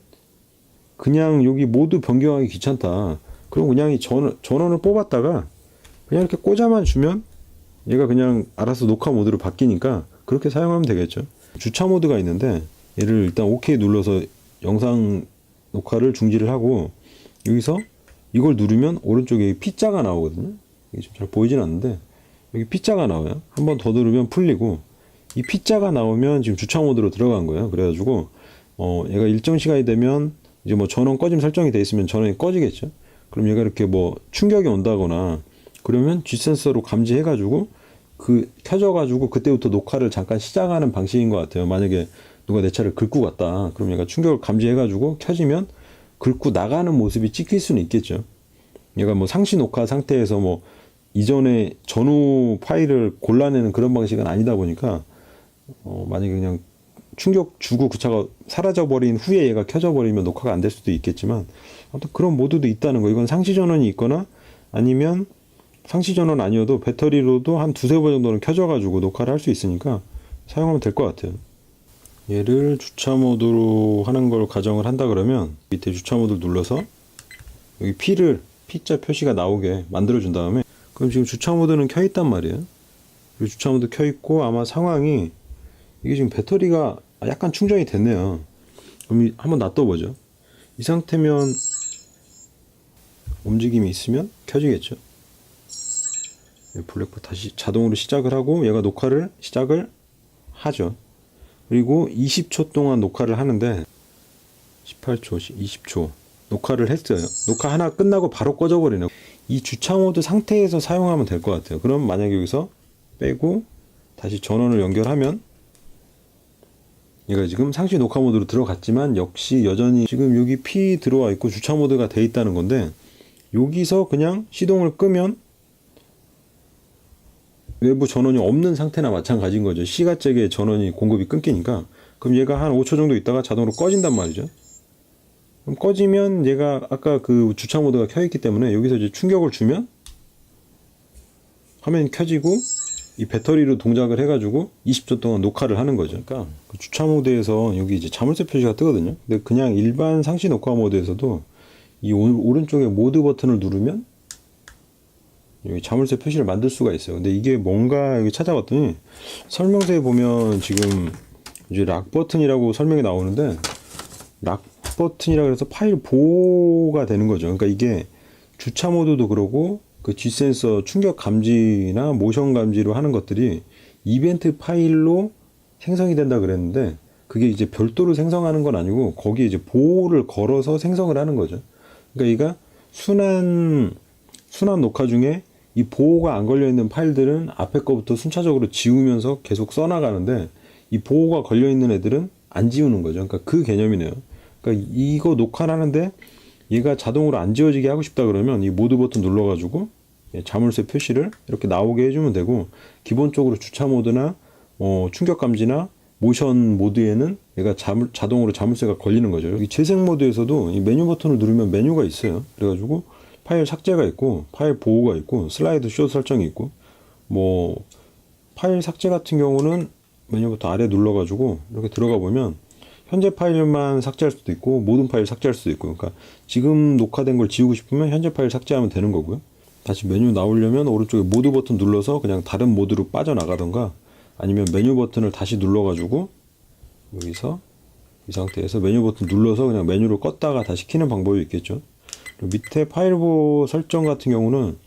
Speaker 1: 그냥 여기 모드 변경하기 귀찮다. 그럼 그냥 이 전원을 뽑았다가 그냥 이렇게 꽂아만 주면 얘가 그냥 알아서 녹화 모드로 바뀌니까 그렇게 사용하면 되겠죠. 주차 모드가 있는데 얘를 일단 OK 눌러서 영상 녹화를 중지를 하고, 여기서 이걸 누르면 오른쪽에 P자가 나오거든요. 이게 좀 잘 보이진 않는데 여기 P자가 나와요. 한 번 더 누르면 풀리고, 이 P자가 나오면 지금 주차 모드로 들어간 거예요. 그래가지고 얘가 일정 시간이 되면 이제 뭐 전원 꺼짐 설정이 돼 있으면 전원이 꺼지겠죠. 그럼 얘가 이렇게 뭐 충격이 온다거나 그러면 G 센서로 감지해가지고 켜져가지고 그때부터 녹화를 잠깐 시작하는 방식인 것 같아요. 만약에 누가 내 차를 긁고 갔다, 그럼 얘가 충격을 감지해가지고 켜지면 긁고 나가는 모습이 찍힐 수는 있겠죠. 얘가 뭐 상시 녹화 상태에서 뭐 이전에 전후 파일을 골라내는 그런 방식은 아니다 보니까 만약에 그냥 충격 주고 그 차가 사라져버린 후에 얘가 켜져버리면 녹화가 안 될 수도 있겠지만, 아무튼 그런 모드도 있다는 거. 이건 상시 전원이 있거나 아니면 상시 전원 아니어도 배터리로도 한 두세 번 정도는 켜져가지고 녹화를 할 수 있으니까 사용하면 될 것 같아요. 얘를 주차 모드로 하는 걸 가정을 한다 그러면 밑에 주차 모드를 눌러서 여기 P자 표시가 나오게 만들어 준 다음에, 그럼 지금 주차 모드는 켜 있단 말이에요. 주차 모드 켜 있고, 아마 상황이 이게 지금 배터리가 약간 충전이 됐네요. 그럼 한번 놔둬보죠. 이 상태면 움직임이 있으면 켜지겠죠. 블랙박 다시 자동으로 시작을 하고 얘가 녹화를 시작을 하죠. 그리고 20초 동안 녹화를 하는데 18초, 20초 녹화를 했어요. 녹화 하나 끝나고 바로 꺼져버리네요. 이 주차 모드 상태에서 사용하면 될 것 같아요. 그럼 만약에 여기서 빼고 다시 전원을 연결하면 얘가 지금 상시 녹화 모드로 들어갔지만 역시 여전히 지금 여기 P 들어와 있고 주차 모드가 돼 있다는 건데, 여기서 그냥 시동을 끄면 외부 전원이 없는 상태나 마찬가지인 거죠. 시가잭에 전원이 공급이 끊기니까. 그럼 얘가 한 5초 정도 있다가 자동으로 꺼진단 말이죠. 그럼 꺼지면 얘가 아까 그 주차 모드가 켜 있기 때문에 여기서 이제 충격을 주면 화면이 켜지고 이 배터리로 동작을 해가지고 20초 동안 녹화를 하는 거죠. 그러니까 그 주차 모드에서 여기 이제 자물쇠 표시가 뜨거든요. 근데 그냥 일반 상시 녹화 모드에서도 이 오른쪽에 모드 버튼을 누르면 여기 자물쇠 표시를 만들 수가 있어요. 근데 이게 뭔가 여기 찾아봤더니 설명서에 보면 지금 이제 락 버튼이라고 설명이 나오는데, 락 버튼이라 그래서 파일 보호가 되는 거죠. 그러니까 이게 주차 모드도 그러고 그 G 센서 충격 감지나 모션 감지로 하는 것들이 이벤트 파일로 생성이 된다 그랬는데, 그게 이제 별도로 생성하는 건 아니고 거기에 이제 보호를 걸어서 생성을 하는 거죠. 그러니까 얘가 순환 녹화 중에 이 보호가 안 걸려 있는 파일들은 앞에 거부터 순차적으로 지우면서 계속 써나가는데, 이 보호가 걸려 있는 애들은 안 지우는 거죠. 그러니까 그 개념이네요. 그러니까 이거 녹화를 하는데 얘가 자동으로 안 지워지게 하고 싶다 그러면 이 모드 버튼 눌러가지고 자물쇠 표시를 이렇게 나오게 해주면 되고, 기본적으로 주차 모드나 충격 감지나 모션 모드에는 얘가 자동으로 자물쇠가 걸리는 거죠. 여기 재생 모드에서도 이 메뉴 버튼을 누르면 메뉴가 있어요. 그래가지고 파일 삭제가 있고 파일 보호가 있고 슬라이드 쇼 설정이 있고, 뭐 파일 삭제 같은 경우는 메뉴 버튼 아래 눌러가지고 이렇게 들어가 보면 현재 파일만 삭제할 수도 있고 모든 파일 삭제할 수도 있고, 그러니까 지금 녹화된 걸 지우고 싶으면 현재 파일 삭제하면 되는 거고요. 다시 메뉴 나오려면 오른쪽에 모드 버튼 눌러서 그냥 다른 모드로 빠져나가던가, 아니면 메뉴 버튼을 다시 눌러가지고 여기서 이 상태에서 메뉴 버튼 눌러서 그냥 메뉴를 껐다가 다시 켜는 방법이 있겠죠. 그리고 밑에 파일 보호 설정 같은 경우는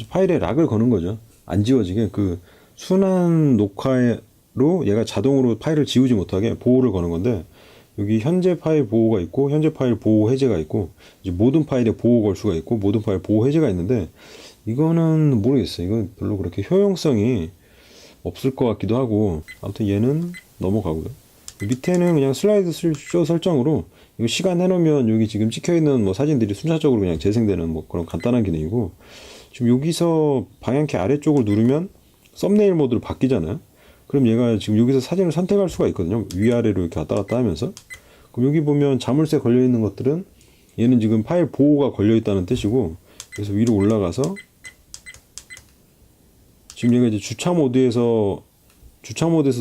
Speaker 1: 파일에 락을 거는 거죠. 안 지워지게 그 순환 녹화로 얘가 자동으로 파일을 지우지 못하게 보호를 거는 건데, 여기 현재 파일 보호가 있고 현재 파일 보호 해제가 있고 이제 모든 파일에 보호 걸 수가 있고 모든 파일 보호 해제가 있는데, 이거는 모르겠어요. 이건 별로 그렇게 효용성이 없을 것 같기도 하고, 아무튼 얘는 넘어가고요. 밑에는 그냥 슬라이드 쇼 설정으로 이거 시간 해놓으면 여기 지금 찍혀있는 뭐 사진들이 순차적으로 그냥 재생되는 뭐 그런 간단한 기능이고, 지금 여기서 방향키 아래쪽을 누르면 썸네일 모드로 바뀌잖아요. 그럼 얘가 지금 여기서 사진을 선택할 수가 있거든요. 위아래로 이렇게 왔다 갔다 하면서. 그럼 여기 보면 자물쇠 걸려있는 것들은 얘는 지금 파일 보호가 걸려있다는 뜻이고, 그래서 위로 올라가서 지금 얘가 이제 주차 모드에서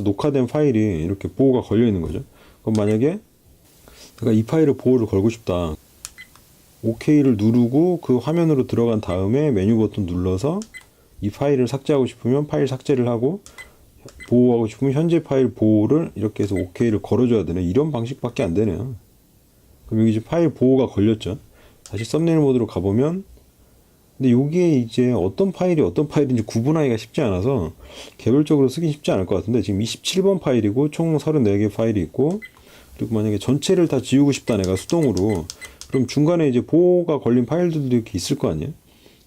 Speaker 1: 녹화된 파일이 이렇게 보호가 걸려 있는 거죠. 그럼 만약에 내가 이 파일을 보호를 걸고 싶다. OK를 누르고 그 화면으로 들어간 다음에 메뉴 버튼 눌러서 이 파일을 삭제하고 싶으면 파일 삭제를 하고, 보호하고 싶으면 현재 파일 보호를 이렇게 해서 OK를 걸어줘야 되네. 이런 방식밖에 안 되네요. 그럼 여기 이제 파일 보호가 걸렸죠. 다시 썸네일 모드로 가보면, 근데 여기에 이제 어떤 파일인지 구분하기가 쉽지 않아서 개별적으로 쓰긴 쉽지 않을 것 같은데, 지금 27번 파일이고 총 34개 파일이 있고, 그리고 만약에 전체를 다 지우고 싶다 내가 수동으로, 그럼 중간에 이제 보호가 걸린 파일들도 이렇게 있을 거 아니에요.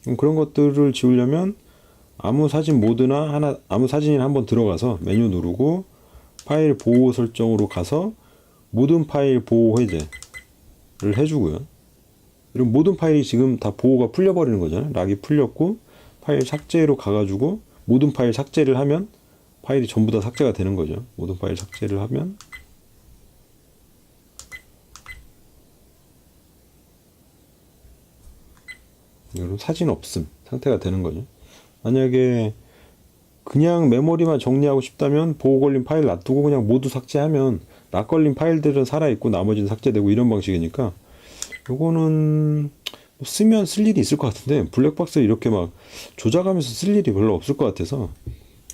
Speaker 1: 그럼 그런 것들을 지우려면 아무 사진 모드나 아무 사진이나 한번 들어가서 메뉴 누르고 파일 보호 설정으로 가서 모든 파일 보호 해제를 해주고요. 이런 모든 파일이 지금 다 보호가 풀려버리는 거잖아요. 락이 풀렸고 파일 삭제로 가가지고 모든 파일 삭제를 하면 파일이 전부 다 삭제가 되는 거죠. 모든 파일 삭제를 하면 이런 사진 없음 상태가 되는 거죠. 만약에 그냥 메모리만 정리하고 싶다면 보호 걸린 파일 놔두고 그냥 모두 삭제하면 락 걸린 파일들은 살아있고 나머지는 삭제되고 이런 방식이니까, 요거는 쓰면 쓸 일이 있을 것 같은데 블랙박스 이렇게 막 조작하면서 쓸 일이 별로 없을 것 같아서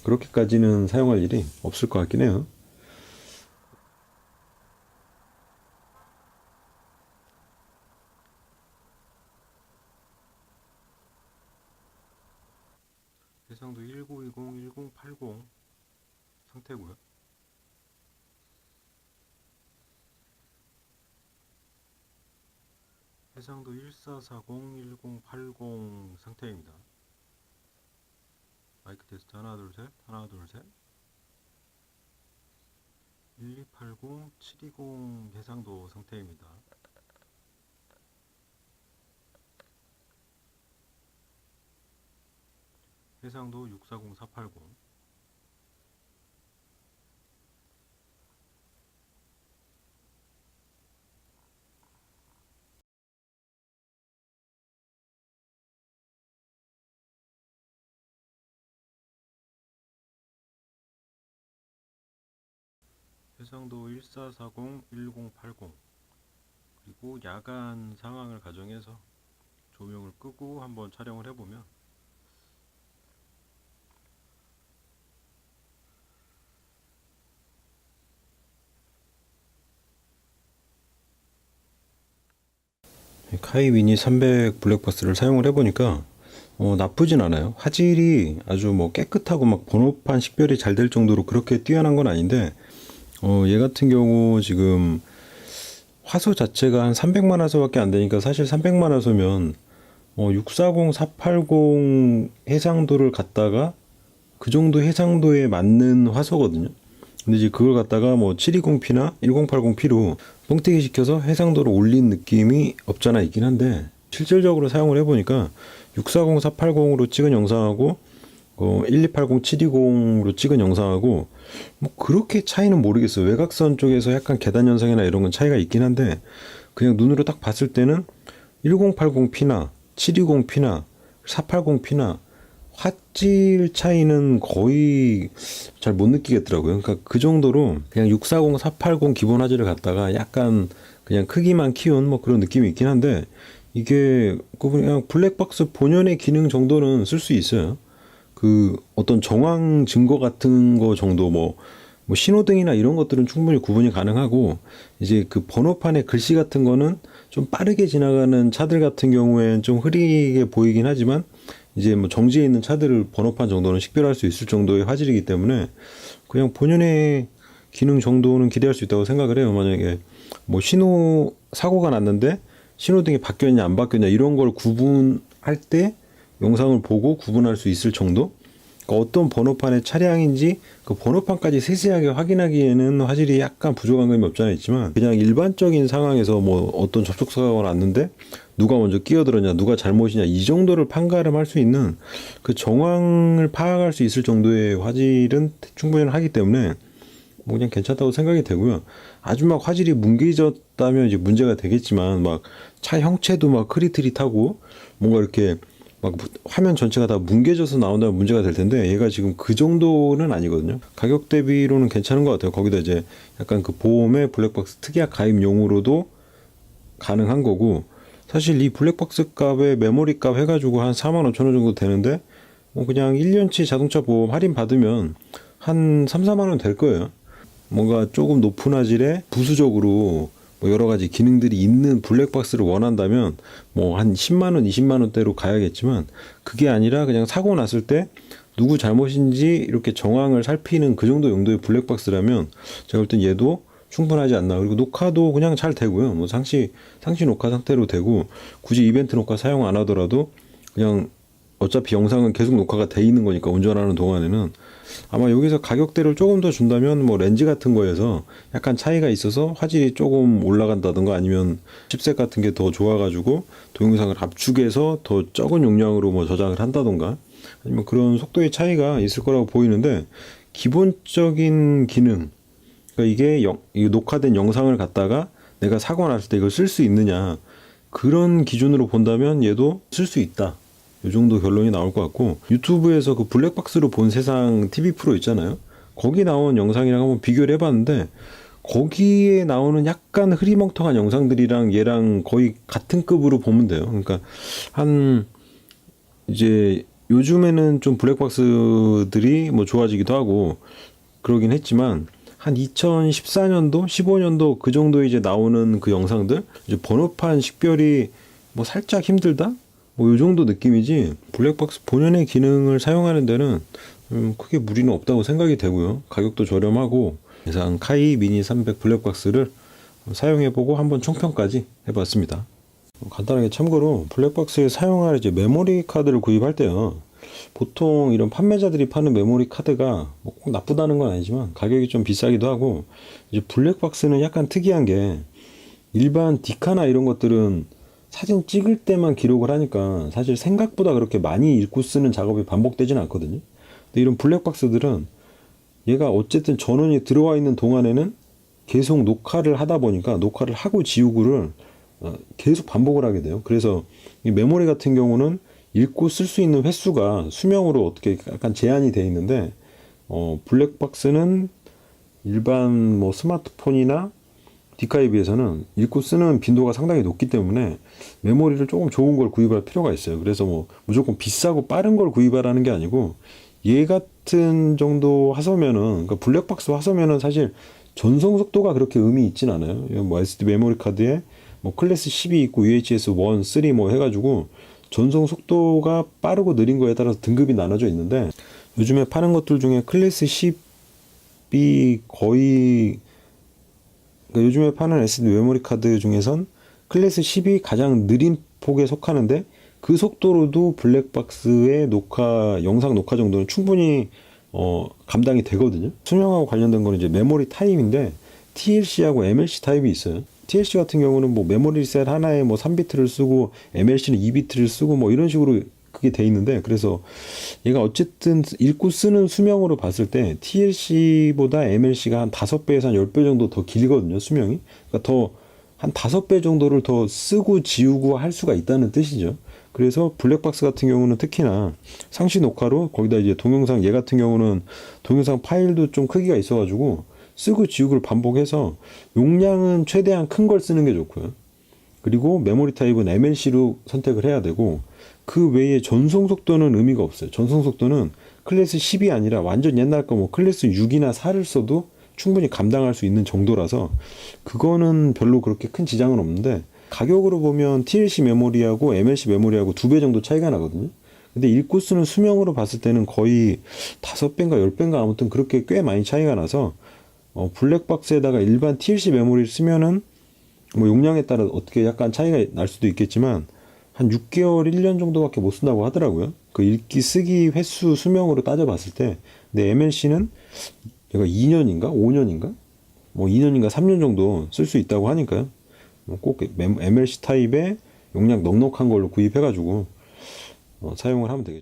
Speaker 1: 그렇게까지는 사용할 일이 없을 것 같긴 해요. 해상도 1920, 1080 상태고요. 해상도 1440, 1080 상태입니다. 마이크 테스트 하나 둘 셋, 하나 둘 셋. 1280, 720 해상도 상태입니다. 해상도 640, 480. 해상도 1440, 1080. 그리고 야간 상황을 가정해서 조명을 끄고 한번 촬영을 해보면 카이 미니 300 블랙박스를 사용을 해보니까 나쁘진 않아요. 화질이 아주 뭐 깨끗하고 막 번호판 식별이 잘 될 정도로 그렇게 뛰어난 건 아닌데, 얘 같은 경우 지금 화소 자체가 한 300만 화소밖에 안 되니까, 사실 300만 화소면 640, 480 해상도를 갖다가 그 정도 해상도에 맞는 화소거든요. 근데 이제 그걸 갖다가 뭐 720p나 1080p로 뻥튀기 시켜서 해상도를 올린 느낌이 없잖아 있긴 한데, 실질적으로 사용을 해보니까 640, 480으로 찍은 영상하고 1280, 720으로 찍은 영상하고 뭐 그렇게 차이는 모르겠어요. 외곽선 쪽에서 약간 계단 현상이나 이런 건 차이가 있긴 한데, 그냥 눈으로 딱 봤을 때는 1080p나 720p나 480p나 화질 차이는 거의 잘 못 느끼겠더라고요. 그러니까 그 정도로 그냥 640, 480 기본 화질을 갖다가 약간 그냥 크기만 키운 뭐 그런 느낌이 있긴 한데, 이게 그냥 블랙박스 본연의 기능 정도는 쓸 수 있어요. 그 어떤 정황 증거 같은 거 정도, 뭐 신호등이나 이런 것들은 충분히 구분이 가능하고, 이제 그 번호판의 글씨 같은 거는 좀 빠르게 지나가는 차들 같은 경우엔 좀 흐리게 보이긴 하지만, 이제 뭐 정지해 있는 차들을 번호판 정도는 식별할 수 있을 정도의 화질이기 때문에 그냥 본연의 기능 정도는 기대할 수 있다고 생각을 해요. 만약에 뭐 신호 사고가 났는데 신호등이 바뀌었냐 안 바뀌었냐 이런 걸 구분할 때 영상을 보고 구분할 수 있을 정도? 그러니까 어떤 번호판의 차량인지 그 번호판까지 세세하게 확인하기에는 화질이 약간 부족한 감이 없지 않아 있지만, 그냥 일반적인 상황에서 뭐 어떤 접촉사고가 났는데 누가 먼저 끼어들었냐, 누가 잘못이냐, 이 정도를 판가름할 수 있는 그 정황을 파악할 수 있을 정도의 화질은 충분히 하기 때문에 뭐 그냥 괜찮다고 생각이 되고요. 아주 막 화질이 뭉개졌다면 이제 문제가 되겠지만 막 차 형체도 막 흐릿흐릿하고 뭔가 이렇게 막 화면 전체가 다 뭉개져서 나온다면 문제가 될 텐데 얘가 지금 그 정도는 아니거든요. 가격 대비로는 괜찮은 것 같아요. 거기다 이제 약간 그 보험의 블랙박스 특약 가입용으로도 가능한 거고, 사실 이 블랙박스 값에 메모리 값 해가지고 한 4만 5천 원 정도 되는데 뭐 그냥 1년치 자동차 보험 할인 받으면 한 3, 4만 원 될 거예요. 뭔가 조금 높은 화질에 부수적으로 뭐 여러 가지 기능들이 있는 블랙박스를 원한다면 뭐 한 10만 원, 20만 원대로 가야겠지만, 그게 아니라 그냥 사고 났을 때 누구 잘못인지 이렇게 정황을 살피는 그 정도 용도의 블랙박스라면 제가 볼 땐 얘도 충분하지 않나. 그리고 녹화도 그냥 잘 되고요. 뭐 상시 녹화 상태로 되고, 굳이 이벤트 녹화 사용 안 하더라도 그냥 어차피 영상은 계속 녹화가 돼 있는 거니까 운전하는 동안에는 아마 여기서 가격대를 조금 더 준다면 뭐 렌즈 같은 거에서 약간 차이가 있어서 화질이 조금 올라간다던가, 아니면 칩셋 같은 게 더 좋아가지고 동영상을 압축해서 더 적은 용량으로 뭐 저장을 한다던가, 아니면 그런 속도의 차이가 있을 거라고 보이는데, 기본적인 기능, 그러니까 이게 녹화된 영상을 갖다가 내가 사고 났을 때 이걸 쓸 수 있느냐, 그런 기준으로 본다면 얘도 쓸 수 있다. 이 정도 결론이 나올 것 같고, 유튜브에서 그 블랙박스로 본 세상 TV 프로 있잖아요. 거기 나온 영상이랑 한번 비교를 해봤는데, 거기에 나오는 약간 흐리멍텅한 영상들이랑 얘랑 거의 같은 급으로 보면 돼요. 그러니까 이제 요즘에는 좀 블랙박스들이 뭐 좋아지기도 하고 그러긴 했지만, 한 2014년도, 15년도 그 정도에 이제 나오는 그 영상들, 이제 번호판 식별이 뭐 살짝 힘들다? 뭐 이 정도 느낌이지, 블랙박스 본연의 기능을 사용하는 데는 크게 무리는 없다고 생각이 되고요. 가격도 저렴하고, 예상 카이 미니 300 블랙박스를 사용해보고 한번 총평까지 해봤습니다. 간단하게 참고로 블랙박스에 사용할 이제 메모리 카드를 구입할 때요, 보통 이런 판매자들이 파는 메모리 카드가 뭐 꼭 나쁘다는 건 아니지만 가격이 좀 비싸기도 하고, 이제 블랙박스는 약간 특이한 게, 일반 디카나 이런 것들은 사진 찍을 때만 기록을 하니까 사실 생각보다 그렇게 많이 읽고 쓰는 작업이 반복되지는 않거든요. 근데 이런 블랙박스들은 얘가 어쨌든 전원이 들어와 있는 동안에는 계속 녹화를 하다 보니까 녹화를 하고 지우고를 계속 반복을 하게 돼요. 그래서 이 메모리 같은 경우는 읽고 쓸 수 있는 횟수가 수명으로 어떻게 약간 제한이 되어 있는데, 블랙박스는 일반 뭐 스마트폰이나 디카에 비해서는 읽고 쓰는 빈도가 상당히 높기 때문에 메모리를 조금 좋은 걸 구입할 필요가 있어요. 그래서 뭐 무조건 비싸고 빠른 걸 구입하라는 게 아니고, 얘 같은 정도 화소면은, 그러니까 블랙박스 화소면은 사실 전송 속도가 그렇게 의미 있진 않아요. 뭐 SD 메모리 카드에 뭐 클래스 10이 있고 UHS 1, 3 뭐 해가지고 전송 속도가 빠르고 느린 거에 따라서 등급이 나눠져 있는데, 요즘에 파는 것들 중에 클래스 10이 거의, 그러니까 요즘에 파는 SD 메모리 카드 중에선 클래스 10이 가장 느린 폭에 속하는데, 그 속도로도 블랙박스의 영상 녹화 정도는 충분히 감당이 되거든요. 수명하고 관련된 거는 이제 메모리 타입인데, TLC하고 MLC 타입이 있어요. TLC 같은 경우는 뭐 메모리 셀 하나에 뭐 3비트를 쓰고, MLC는 2비트를 쓰고 뭐 이런 식으로 그게 돼 있는데, 그래서 얘가 어쨌든 읽고 쓰는 수명으로 봤을 때 TLC보다 MLC가 한 5배에서 한 10배 정도 더 길거든요, 수명이. 그러니까 더 한 5배 정도를 더 쓰고 지우고 할 수가 있다는 뜻이죠. 그래서 블랙박스 같은 경우는 특히나 상시 녹화로, 거기다 이제 동영상, 얘 같은 경우는 동영상 파일도 좀 크기가 있어가지고 쓰고 지우고를 반복해서 용량은 최대한 큰 걸 쓰는 게 좋고요. 그리고 메모리 타입은 MLC로 선택을 해야 되고, 그 외에 전송 속도는 의미가 없어요. 전송 속도는 클래스 10이 아니라 완전 옛날 거 뭐 클래스 6이나 4를 써도 충분히 감당할 수 있는 정도라서 그거는 별로 그렇게 큰 지장은 없는데, 가격으로 보면 TLC 메모리하고 MLC 메모리하고 2배 정도 차이가 나거든요. 근데 읽고 쓰는 수명으로 봤을 때는 거의 5배인가 10배인가 아무튼 그렇게 꽤 많이 차이가 나서, 블랙박스에다가 일반 TLC 메모리를 쓰면은 뭐 용량에 따라 어떻게 약간 차이가 날 수도 있겠지만 한 6개월, 1년 정도밖에 못 쓴다고 하더라고요. 그 읽기 쓰기 횟수 수명으로 따져봤을 때. 근데 MLC는 얘가 2년인가 5년인가 뭐 2년인가 3년 정도 쓸 수 있다고 하니까요. 꼭 MLC 타입의 용량 넉넉한 걸로 구입해가지고 사용을 하면 되겠죠.